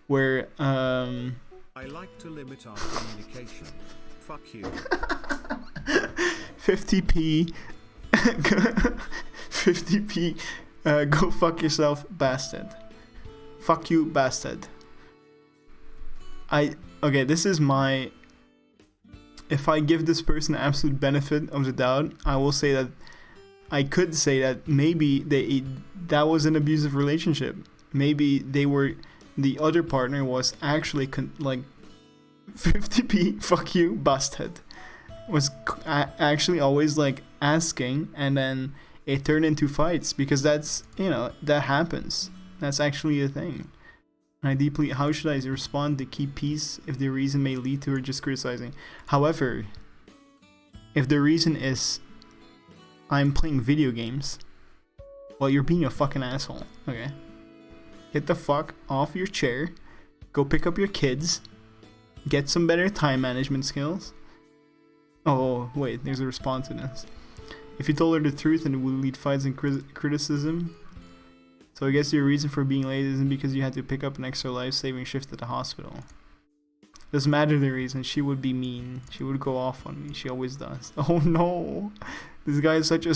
where I like to limit our communication. Fuck you. 50p 50p go fuck yourself, bastard. Fuck you, bastard. This is my, if I give this person the absolute benefit of the doubt, I will say that I could say that maybe that was an abusive relationship. Maybe the other partner was actually 50p fuck you, bastard, was actually always like asking, and then it turned into fights, because that's, you know, that happens. That's actually a thing. How should I respond to keep peace if the reason may lead to her just criticizing? However, if the reason is I'm playing video games, well, you're being a fucking asshole, okay? Get the fuck off your chair, go pick up your kids, get some better time management skills. Oh, wait, there's a response to this. If you told her the truth, and it would lead fights and criticism. So I guess your reason for being late isn't because you had to pick up an extra life-saving shift at the hospital. Doesn't matter the reason, she would be mean. She would go off on me, she always does. Oh no! This guy is such a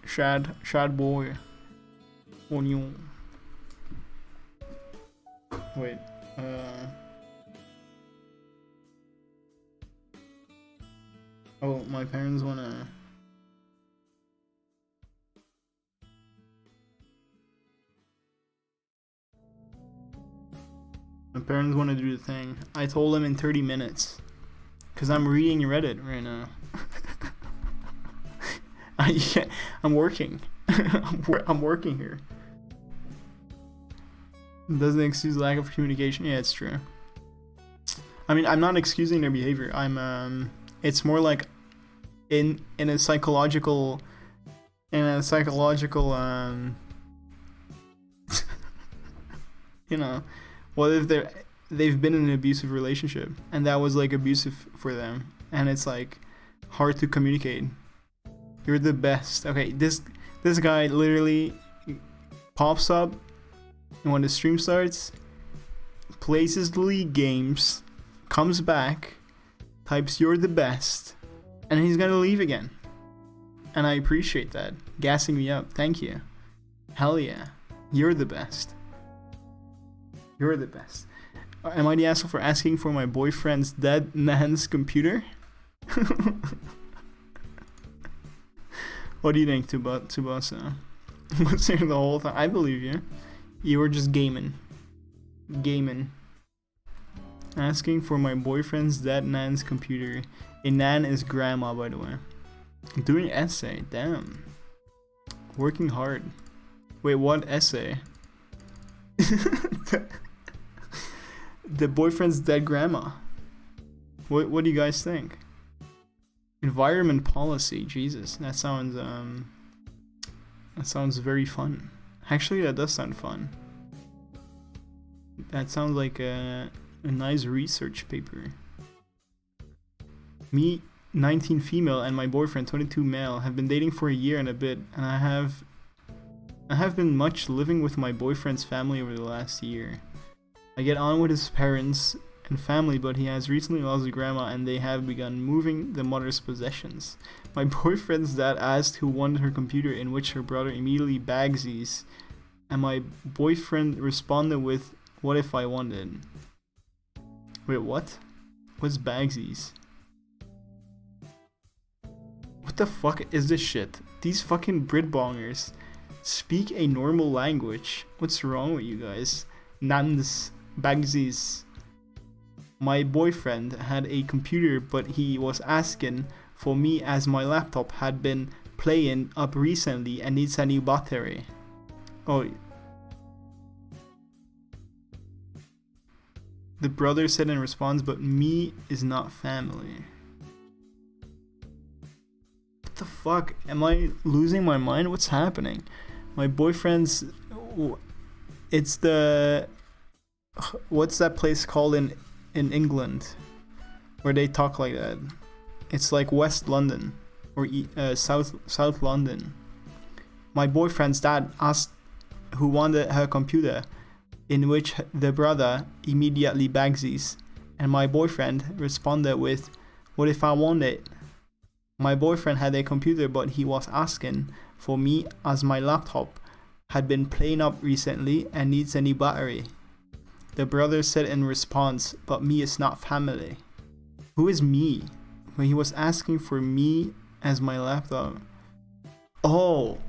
shad boy. Oh no. Wait, oh, my parents wanna... My parents want to do the thing. I told them in 30 minutes. Because I'm reading Reddit right now. I'm working. I'm working here. Doesn't excuse lack of communication. Yeah, it's true. I mean, I'm not excusing their behavior. It's more like in a psychological you know, what if they've been in an abusive relationship and that was like abusive for them, and it's like hard to communicate. You're the best. Okay, this guy literally pops up, and when the stream starts, plays his league games, comes back, types "you're the best," and he's gonna leave again. And I appreciate that. Gassing me up. Thank you. Hell yeah. You're the best. You're the best. Am I the asshole for asking for my boyfriend's dead nan's computer? What do you think, Tsubasa? Was there the whole time? I believe you. You were just gaming. Asking for my boyfriend's dead nan's computer. A nan is grandma, by the way. Doing essay. Damn. Working hard. Wait, what essay? The boyfriend's dead grandma. What do you guys think? Environment policy. Jesus, that sounds very fun. Actually, that does sound fun. That sounds like a nice research paper. Me, 19 female, and my boyfriend, 22 male, have been dating for a year and a bit, and I have I have been much living with my boyfriend's family over the last year. I get on with his parents and family, but he has recently lost his grandma and they have begun moving the mother's possessions. My boyfriend's dad asked who wanted her computer, in which her brother immediately bagsies, and my boyfriend responded with, "What if I wanted?" Wait, what? What's bagsies? What the fuck is this shit? These fucking Britbongers speak a normal language. What's wrong with you guys? Nans, bagsies. My boyfriend had a computer, but he was asking for me as my laptop had been playing up recently and needs a new battery. Oh. The brother said in response, but me is not family. What the fuck? Am I losing my mind? What's happening? My boyfriend's... It's the... What's that place called in England where they talk like that? It's like West London or South London. My boyfriend's dad asked who wanted her computer, in which the brother immediately bagsies, and my boyfriend responded with, "What if I want it?" My boyfriend had a computer, but he was asking for me as my laptop had been playing up recently and needs a new battery. The brother said in response, but me is not family. Who is me? When he was asking for me as my laptop. Oh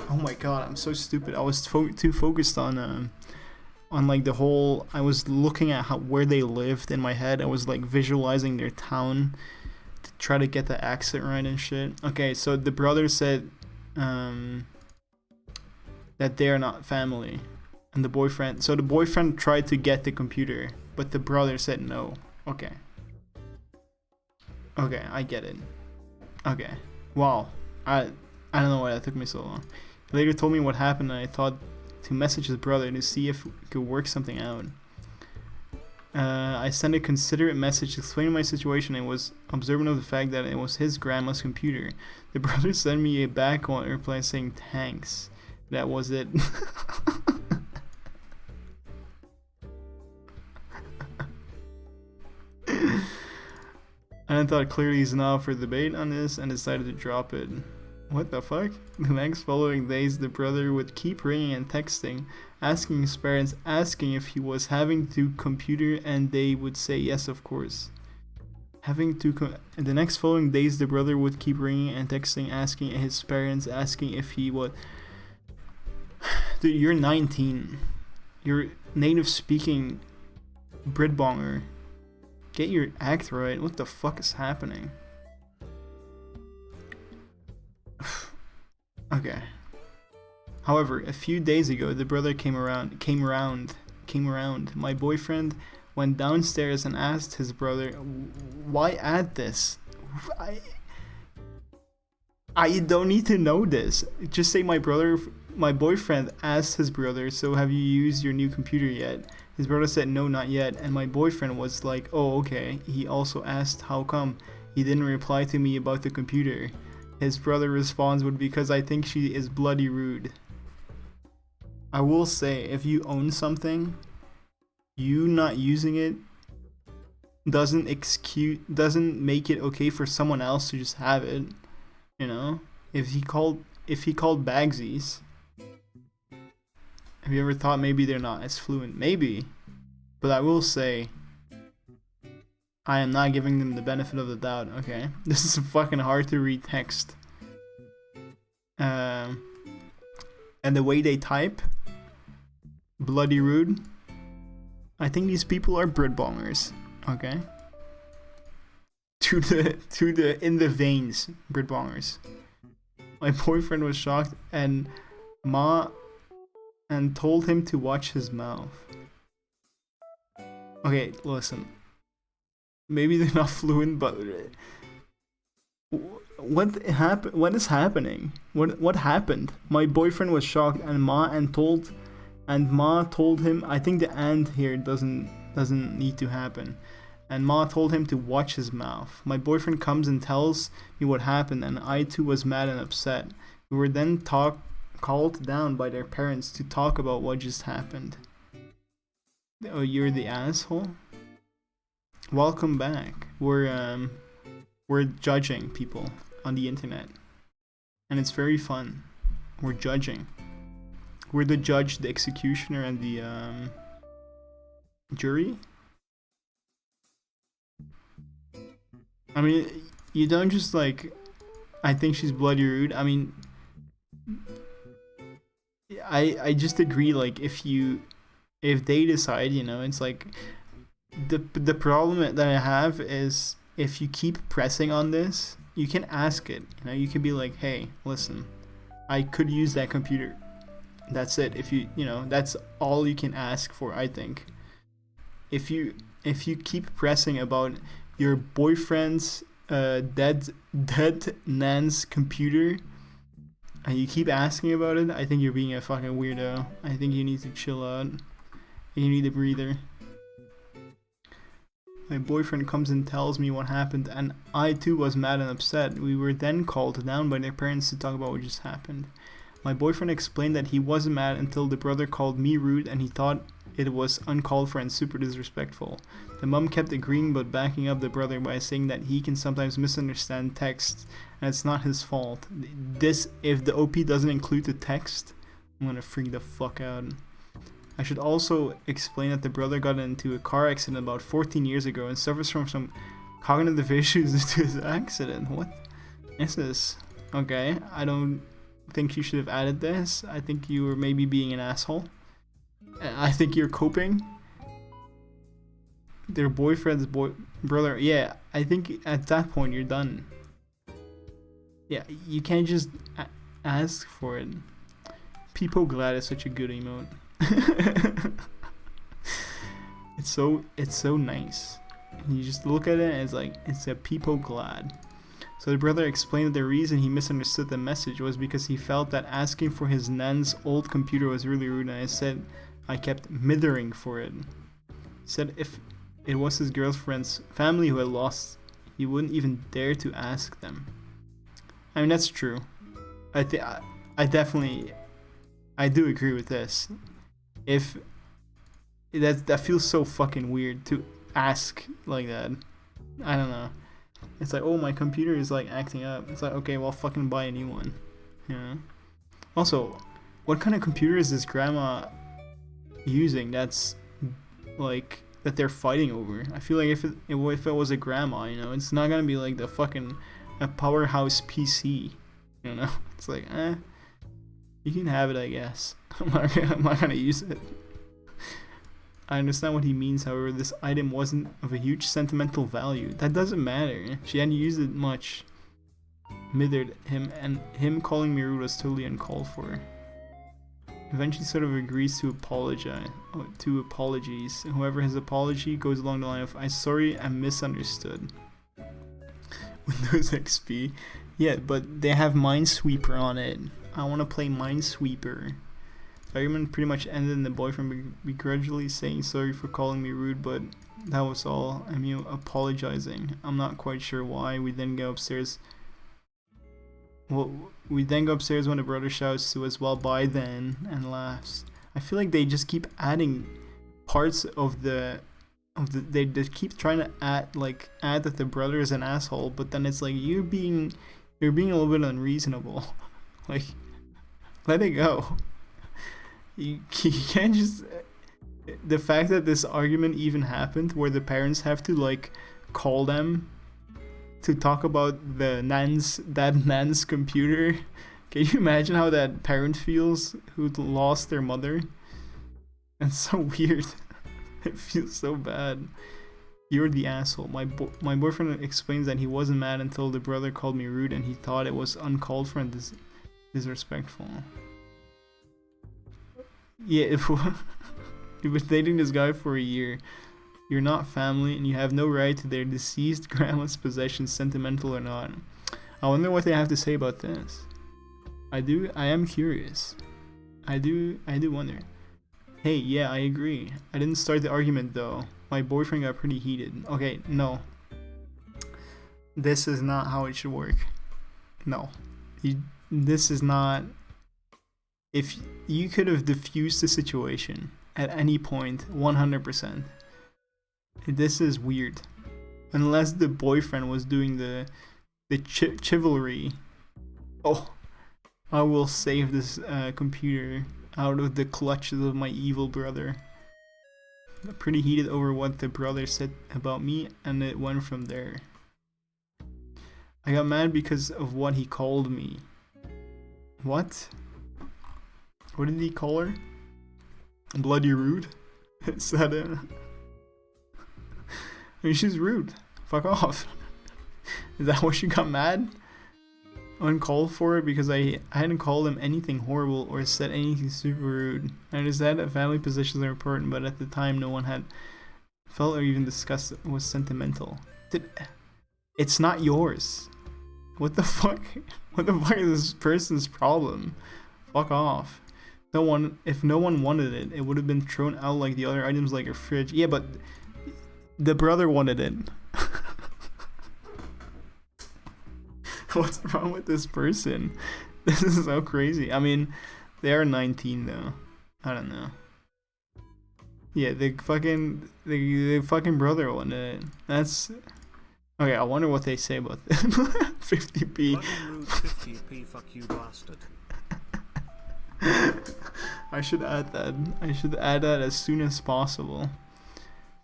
my god, I'm so stupid. I was too focused on like the whole... I was looking at where they lived in my head. I was like visualizing their town to try to get the accent right and shit. Okay, so the brother said that they are not family. And the boyfriend tried to get the computer, but the brother said no. Okay, I get it. Okay, wow. I don't know why that took me so long. He later told me what happened, and I thought to message his brother to see if we could work something out. I sent a considerate message explaining my situation and was observant of the fact that it was his grandma's computer. The brother sent me a back on reply saying thanks. That was it. And I thought clearly he's now for debate on this and decided to drop it. What the fuck? The next following days, the brother would keep ringing and texting, asking his parents, asking if he was having to computer, and they would say yes, of course. And the next following days, the brother would keep ringing and texting, asking his parents, asking if he would... Dude, you're 19. You're native speaking Britbonger. Get your act right. What the fuck is happening? Okay. However, a few days ago, the brother came around. My boyfriend went downstairs and asked his brother, "Why add this? I don't need to know this. Just say my boyfriend asked his brother, so have you used your new computer yet?" His brother said no, not yet, and my boyfriend was like, "Oh, okay." He also asked how come he didn't reply to me about the computer. His brother responds with, "Because I think she is bloody rude." I will say, if you own something, you not using it doesn't make it okay for someone else to just have it. You know? If he called bagsies, have you ever thought maybe they're not as fluent? Maybe. But I will say, I am not giving them the benefit of the doubt, okay? This is fucking hard to read text. And the way they type, bloody rude. I think these people are Britbongers, okay? To the in the veins, Britbongers. My boyfriend was shocked and told him to watch his mouth. Okay, listen. Maybe they're not fluent, but what is happening? What happened? My boyfriend was shocked and Ma told him, I think the "and" here doesn't need to happen. And Ma told him to watch his mouth. My boyfriend comes and tells me what happened, and I too was mad and upset. We were then called down by their parents to talk about what just happened. Oh, you're the asshole? Welcome back. We're judging people on the internet. And it's very fun. We're judging. We're the judge, the executioner, and the jury. I mean, you don't just like, I think she's bloody rude. I mean, I just agree, like, if they decide, you know, it's like, the problem that I have is, if you keep pressing on this, you can ask it, you know, you can be like, hey, listen, I could use that computer. That's it. If you know, that's all you can ask for, I think. If you keep pressing about your boyfriend's dead nan's computer, and you keep asking about it, I think you're being a fucking weirdo. I think you need to chill out. You need a breather. My boyfriend comes and tells me what happened, and I too was mad and upset. We were then called down by their parents to talk about what just happened. My boyfriend explained that he wasn't mad until the brother called me rude, and he thought it was uncalled for and super disrespectful. The mom kept agreeing but backing up the brother by saying that he can sometimes misunderstand text and it's not his fault. This, if the OP doesn't include the text, I'm gonna freak the fuck out. I should also explain that the brother got into a car accident about 14 years ago and suffers from some cognitive issues due to his accident. What is this? Okay, I don't think you should have added this. I think you were maybe being an asshole. I think you're coping. Their boyfriend's brother. Yeah, I think at that point you're done. Yeah, you can't just ask for it. People glad is such a good emote. It's so nice. You just look at it and it's like, it's a people glad. So the brother explained that the reason he misunderstood the message was because he felt that asking for his nan's old computer was really rude, and I said I kept mithering for it. He said if it was his girlfriend's family who had lost, he wouldn't even dare to ask them. I mean, that's true. I do agree with this. If that feels so fucking weird to ask like that. I don't know. It's like, oh, my computer is like acting up. It's like, okay, well, fucking buy a new one. You know? Also, what kind of computer is this grandma using that's like that they're fighting over? I feel like if it was a grandma, you know, it's not gonna be like the fucking a powerhouse PC. You know? It's like, you can have it, I guess. I'm not gonna use it. I understand what he means, however, this item wasn't of a huge sentimental value. That doesn't matter. She hadn't used it much. Mithered him, and him calling me rude was totally uncalled for. Eventually sort of agrees to apologies. However, his apology goes along the line of, I'm sorry, I misunderstood. Windows XP. Yeah, but they have Minesweeper on it. I want to play Minesweeper. The argument pretty much ended in the boyfriend begrudgingly saying sorry for calling me rude, but that was all. I mean, apologizing. I'm not quite sure why. We then go upstairs. Well, we then go upstairs when the brother shouts to us, well, bye then, and laughs. I feel like they just keep adding parts of the they just keep trying to add that the brother is an asshole, but then it's like you're being a little bit unreasonable. Like, let it go. You can't just... The fact that this argument even happened, where the parents have to like call them to talk about that nan's computer. Can you imagine how that parent feels who lost their mother? That's so weird. It feels so bad. You're the asshole. My boyfriend explains that he wasn't mad until the brother called me rude, and he thought it was uncalled for and disrespectful. Yeah, if you've been dating this guy for a year, you're not family, and you have no right to their deceased grandma's possessions, sentimental or not. I wonder what they have to say about this. I am curious. I do wonder. Hey, yeah, I agree. I didn't start the argument though. My boyfriend got pretty heated. Okay, no. This is not how it should work. No. This is not if you could have diffused the situation at any point, 100%. This is weird. Unless the boyfriend was doing the chivalry. Oh, I will save this computer out of the clutches of my evil brother. Pretty heated over what the brother said about me, and it went from there. I got mad because of what he called me. What? What did he call her? Bloody rude? Is that it? I mean, she's rude. Fuck off. Is that why she got mad? Uncalled for it because I hadn't called him anything horrible or said anything super rude. I understand that family positions are important, but at the time no one had felt or even discussed it was sentimental. It's not yours. What the fuck? What the fuck is this person's problem? Fuck off. If no one wanted it, it would have been thrown out like the other items like a fridge. Yeah, but the brother wanted it. What's wrong with this person? This is so crazy. I mean, they are 19 though. I don't know. Yeah, the fucking brother wanted it. That's okay. I wonder what they say about them. 50p. 50p, fuck you bastard. I should add that. I should add that as soon as possible.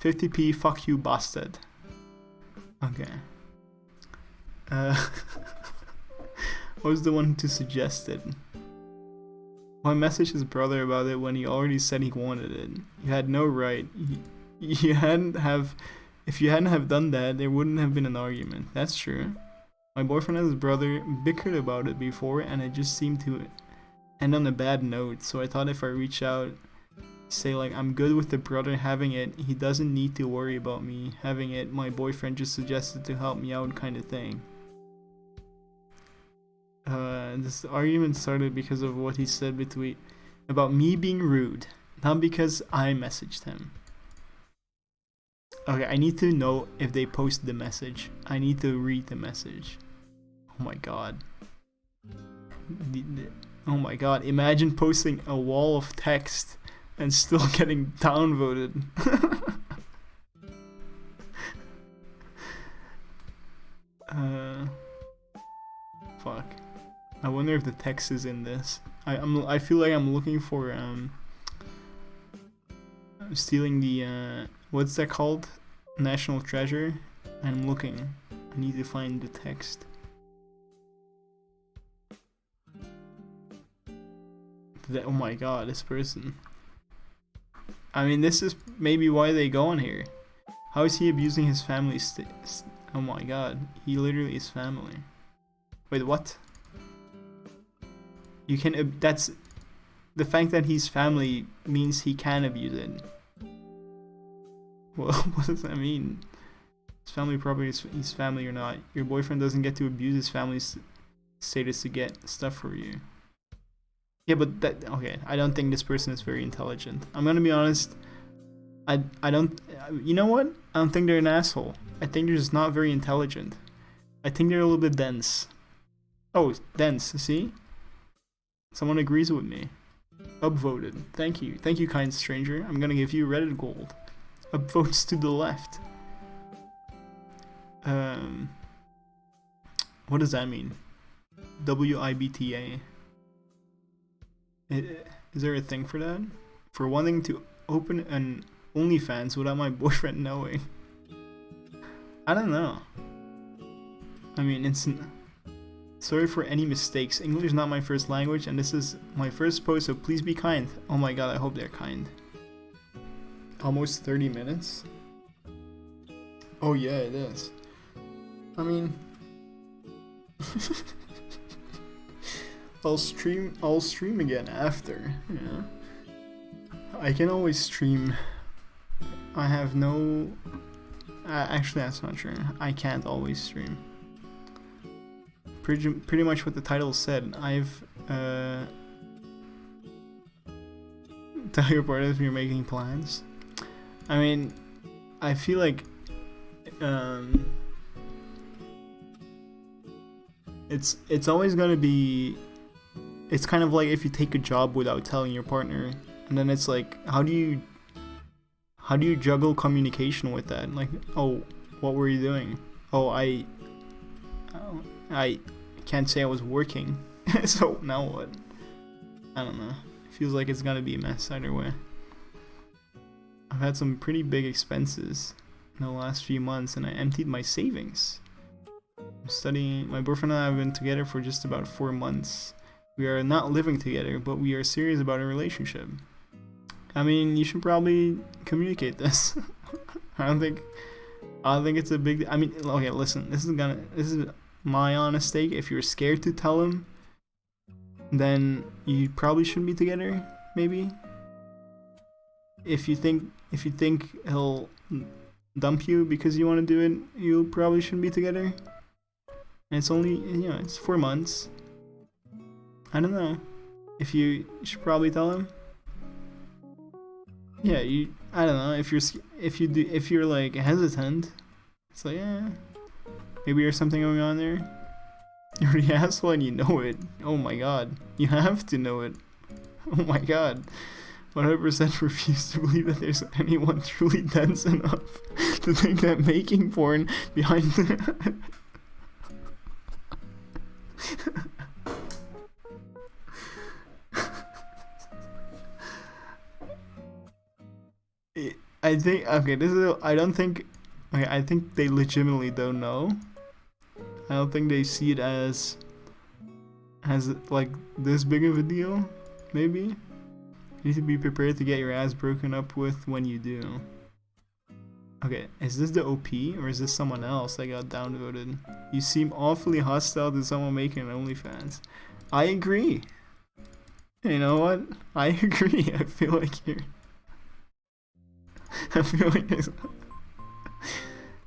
50p, fuck you bastard. Okay. I was the one to suggest it. I messaged his brother about it when he already said he wanted it. You had no right. If you hadn't have done that, there wouldn't have been an argument. That's true. My boyfriend and his brother bickered about it before, and it just seemed to end on a bad note. So I thought if I reach out, say like I'm good with the brother having it, he doesn't need to worry about me having it. My boyfriend just suggested to help me out, kind of thing. This argument started because of what he said about me being rude, not because I messaged him. Okay, I need to know if they posted the message. I need to read the message. Oh my god. Oh my god, imagine posting a wall of text and still getting downvoted. Fuck. I wonder if the text is in this. I feel like I'm looking for stealing the what's that called? National treasure. I'm looking. I need to find the text. Oh my god, this person. I mean, this is maybe why they go on here. How is he abusing his family? Oh my god, he literally is family. Wait, what? You can. That's the fact that he's family means he can abuse it. Well, what does that mean? His family property is his family or not. Your boyfriend doesn't get to abuse his family's status to get stuff for you. Yeah, but that okay. I don't think this person is very intelligent. I'm gonna be honest. I don't. You know what? I don't think they're an asshole. I think they're just not very intelligent. I think they're a little bit dense. Oh, dense. See? Someone agrees with me. Upvoted. Thank you. Thank you, kind stranger. I'm gonna give you Reddit gold. Upvotes to the left. What does that mean? WIBTA. Is there a thing for that? For wanting to open an OnlyFans without my boyfriend knowing? I don't know. I mean, it's... Sorry for any mistakes. English is not my first language, and this is my first post, so please be kind. Oh my god, I hope they're kind. Almost 30 minutes? Oh yeah, it is. I mean... I'll stream again after, yeah. I can always stream. I have no... actually, that's not true. I can't always stream. Pretty much what the title said. I've tell your partner if you're making plans. I mean, I feel like it's always gonna be it's kind of like if you take a job without telling your partner, and then it's like, how do you juggle communication with that? Like, oh, what were you doing? Oh, I can't say I was working. So now what? I don't know. It feels like it's gonna be a mess either way. I've had some pretty big expenses in the last few months, and I emptied my savings. I'm studying. My boyfriend and I have been together for just about 4 months. We are not living together, but we are serious about a relationship. I mean, you should probably communicate this. I don't think it's a big. I mean, okay, listen. This is my honest take. If you're scared to tell him, then you probably shouldn't be together. Maybe. If you think he'll dump you because you want to do it, you probably shouldn't be together. And it's only, it's 4 months. I don't know. If you should probably tell him. Yeah, I don't know. If you're like hesitant, it's like, yeah, maybe there's something going on there. You're the asshole and you know it. Oh my god, you have to know it. Oh my god. 100% refuse to believe that there's anyone truly dense enough to think that making porn behind the I think, okay, I think they legitimately don't know. I don't think they see it as like this big of a deal, maybe. You need to be prepared to get your ass broken up with when you do. Okay, is this the OP or is this someone else that got downvoted? You seem awfully hostile to someone making an OnlyFans. I agree. You know what? I agree. I feel like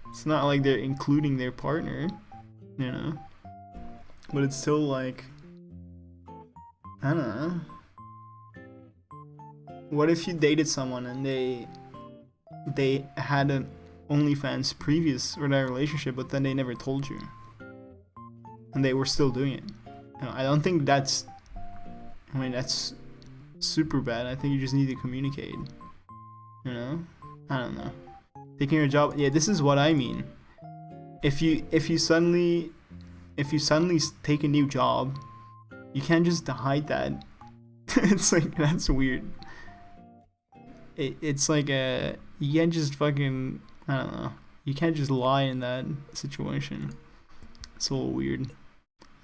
it's not like they're including their partner, you know? But it's still like, I don't know. What if you dated someone and they had an OnlyFans previous or that relationship, but then they never told you, and they were still doing it? I don't think that's. I mean, that's super bad. I think you just need to communicate. You know? I don't know. Taking your job. Yeah, this is what I mean. If you suddenly take a new job, you can't just hide that. It's like, that's weird. It's like you can't just fucking, I don't know. You can't just lie in that situation. It's a little weird.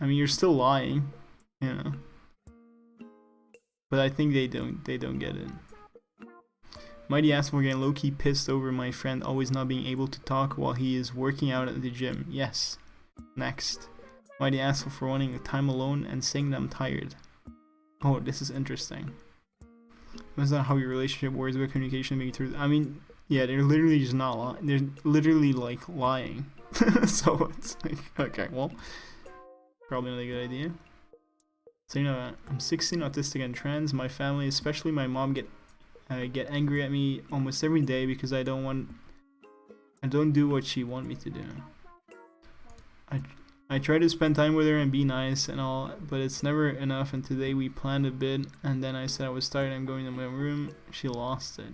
I mean, you're still lying, you know. But I think they don't get it. Mighty Asshole getting low-key pissed over my friend always not being able to talk while he is working out at the gym. Yes. Next. Mighty Asshole for wanting time alone and saying that I'm tired. Oh, this is interesting. That's not how your relationship works about communication being true. I mean, yeah, they're literally just not lying. They're literally like lying. So it's like, okay, well, probably not a good idea. So, I'm 16, autistic and trans. My family, especially my mom, get angry at me almost every day because I don't do what she wants me to do. I try to spend time with her and be nice and all, but it's never enough, and today we planned a bit, and then I said I was tired, I'm going to my room. She lost it.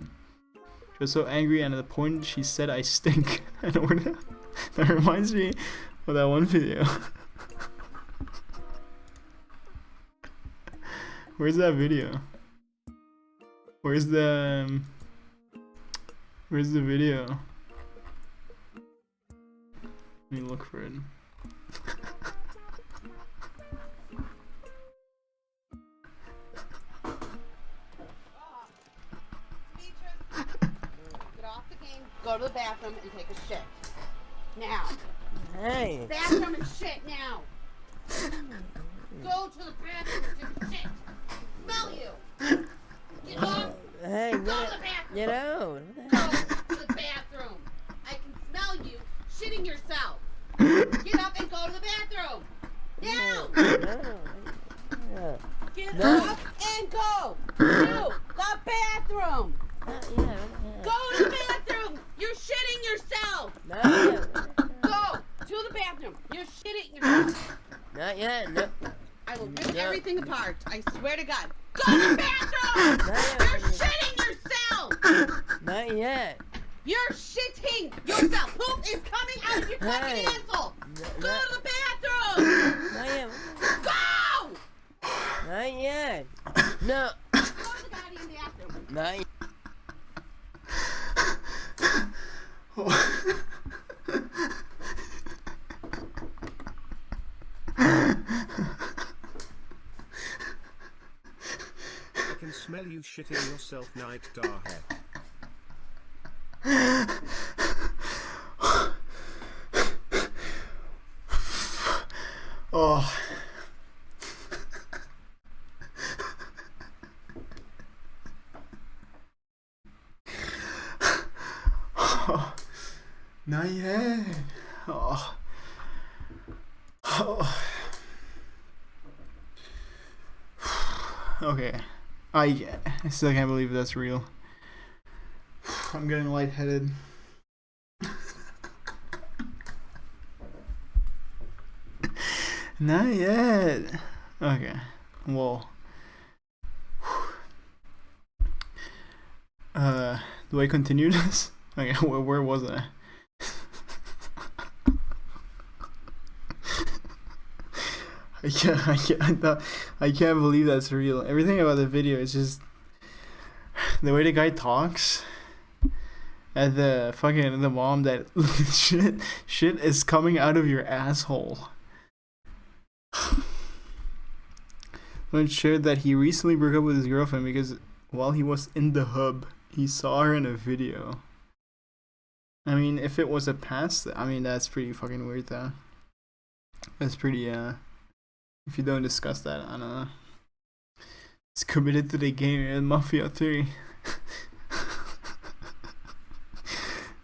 She was so angry, and at the point she said I stink. That reminds me of that one video. Where's that video? Where's the video? Let me look for it. Get off the game, go to the bathroom and take a shit. Now. Hey. Bathroom and shit now. Go to the bathroom and take a shit. Smell you. Get off. Hey, go to the bathroom. Get out. Go to the bathroom. I can smell you shitting yourself. Get up and go to the bathroom. Now. No. Get No. up and go to the bathroom. Go to the bathroom. You're shitting yourself. No. Go to the bathroom. You're shitting yourself. Not yet. No. I will rip everything the cart. I swear to God. Go to the bathroom! You're shitting yourself! Not yet. You're shitting yourself! Poop is coming out of your fucking asshole! Go to the bathroom! Not yet. Go! Not yet. No. Go to the goddamn bathroom. Not yet. I can smell you shitting yourself, Night Darhead. Oh. Not yet. Oh. Oh. Okay. I still can't believe that's real. I'm getting lightheaded. Not yet. Okay. Well. Do I continue this? Okay, where was I? I can't believe that's real. Everything about the video is just the way the guy talks. And the mom that shit is coming out of your asshole. When shared that he recently broke up with his girlfriend because while he was in the hub, he saw her in a video. I mean, if it was a past, I mean, that's pretty fucking weird though. That's pretty, if you don't discuss that, I don't know. It's committed to the game in Mafia 3.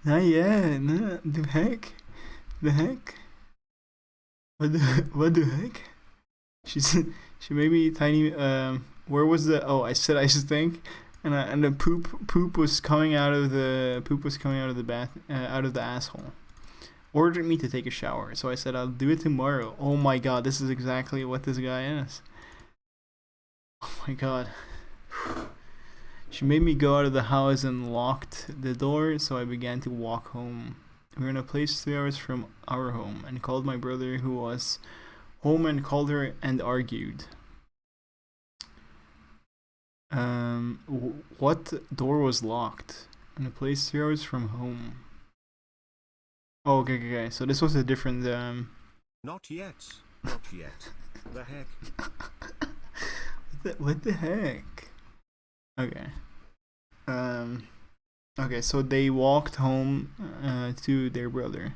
Not yet, no, the heck? The heck? What the heck? She made me tiny, where was the, oh, I said I stink, and the poop was coming out of the bath, out of the asshole. Ordered me to take a shower, so I said I'll do it tomorrow. Oh my god, this is exactly what this guy is. Oh my god. She made me go out of the house and locked the door, so I began to walk home. We were in a place 3 hours from our home, and called my brother who was home and called her and argued. What door was locked? In a place 3 hours from home. Oh, okay. So this was a different, Not yet. Not yet. The heck? What the heck? Okay. Okay, so they walked home to their brother.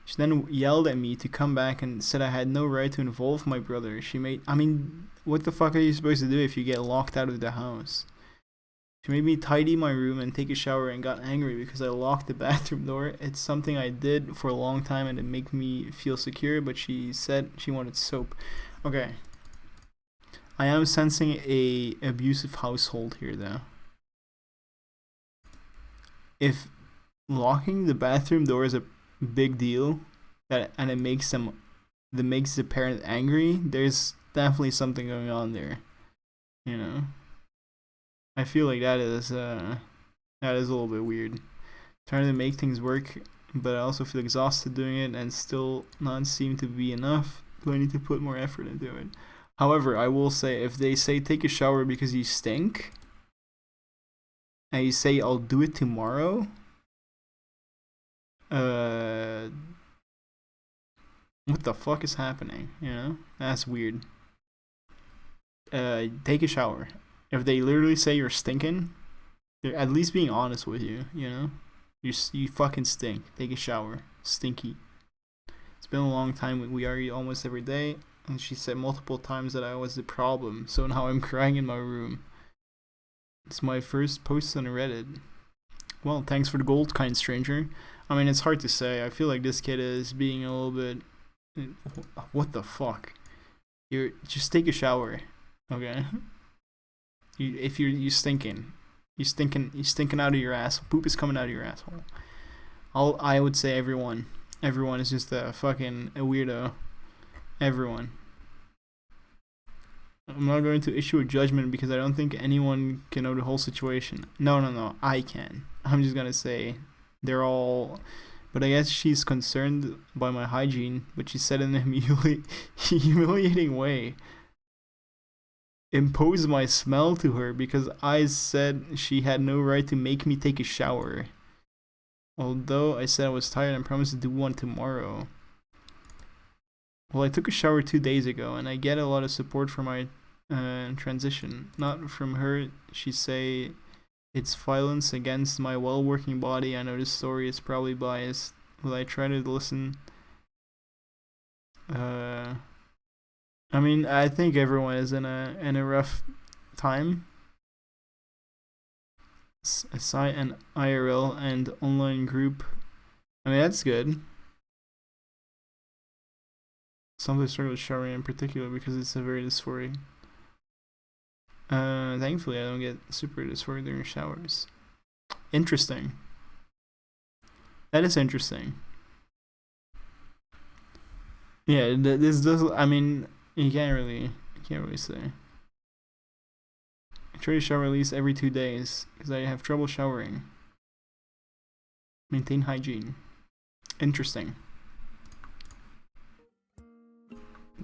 She then yelled at me to come back and said I had no right to involve my brother. I mean, what the fuck are you supposed to do if you get locked out of the house? She made me tidy my room and take a shower and got angry because I locked the bathroom door. It's something I did for a long time and it made me feel secure, but she said she wanted soap. Okay. I am sensing a abusive household here though. If locking the bathroom door is a big deal and it makes the parent angry, there's definitely something going on there. You know? I feel like that is a little bit weird. Trying to make things work, but I also feel exhausted doing it and still not seem to be enough. Do I need to put more effort into it? However, I will say, if they say take a shower because you stink, and you say I'll do it tomorrow, what the fuck is happening? You know? That's weird. Take a shower. If they literally say you're stinking, they're at least being honest with you, you know? You fucking stink. Take a shower. Stinky. It's been a long time. We argue almost every day, and she said multiple times that I was the problem, so now I'm crying in my room. It's my first post on Reddit. Well, thanks for the gold, kind stranger. I mean, it's hard to say. I feel like this kid is being a little bit... What the fuck? Just take a shower, okay? If you're stinking, you're stinking out of your ass. Poop is coming out of your asshole. I would say everyone is just a fucking weirdo. Everyone. I'm not going to issue a judgment because I don't think anyone can know the whole situation. No, I can. I'm just gonna say they're all. But I guess she's concerned by my hygiene, but she said in a humiliating way. Impose my smell to her because I said she had no right to make me take a shower. Although I said I was tired and promised to do one tomorrow. Well, I took a shower 2 days ago, and I get a lot of support for my transition. Not from her. She say it's violence against my well-working body. I know this story is probably biased. Will I try to listen? I mean, I think everyone is in a rough time. An IRL and online group. I mean, that's good. Sometimes struggle with showering in particular because it's a very dysphoria. Thankfully, I don't get super dysphoria during showers. Interesting. That is interesting. Yeah, this does. I mean, you can't really say. I try to shower at least every 2 days because I have trouble showering. Maintain hygiene. Interesting.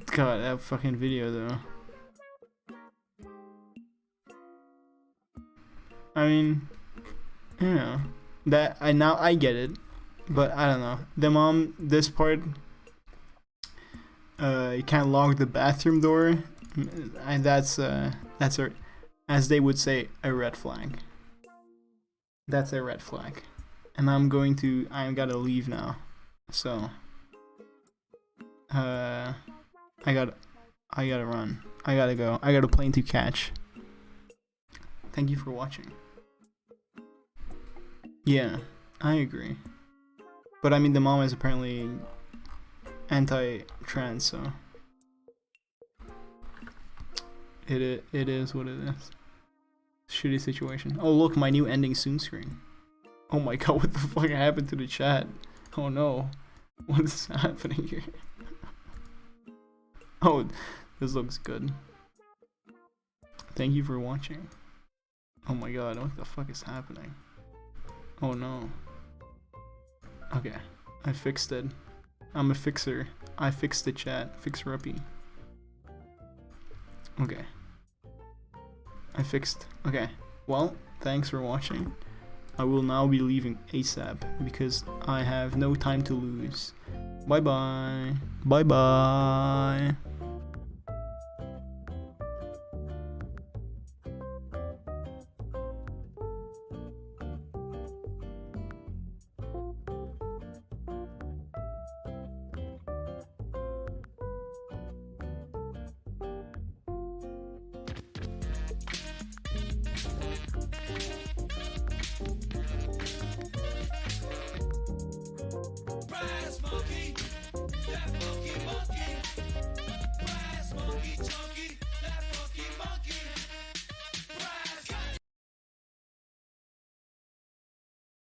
God, that fucking video though. I mean, you know, that I get it, but I don't know. The mom, this part, you can't lock the bathroom door, and that's a, as they would say, a red flag. That's a red flag, and I'm gotta leave now, so I gotta run. I gotta go. I got a plane to catch. Thank you for watching. Yeah, I agree. But I mean, the mom is apparently anti-trans, so it is what it is. Shitty situation. Oh look, my new ending soon screen. Oh my god, what the fuck happened to the chat? Oh no, what is happening here? Oh, this looks good. Thank you for watching. Oh my god, what the fuck is happening? Oh no. Okay, I fixed it. I'm a fixer. I fixed the chat. Fixer-uppy. Okay. I fixed. Okay. Well, thanks for watching. I will now be leaving ASAP because I have no time to lose. Bye bye. Bye bye.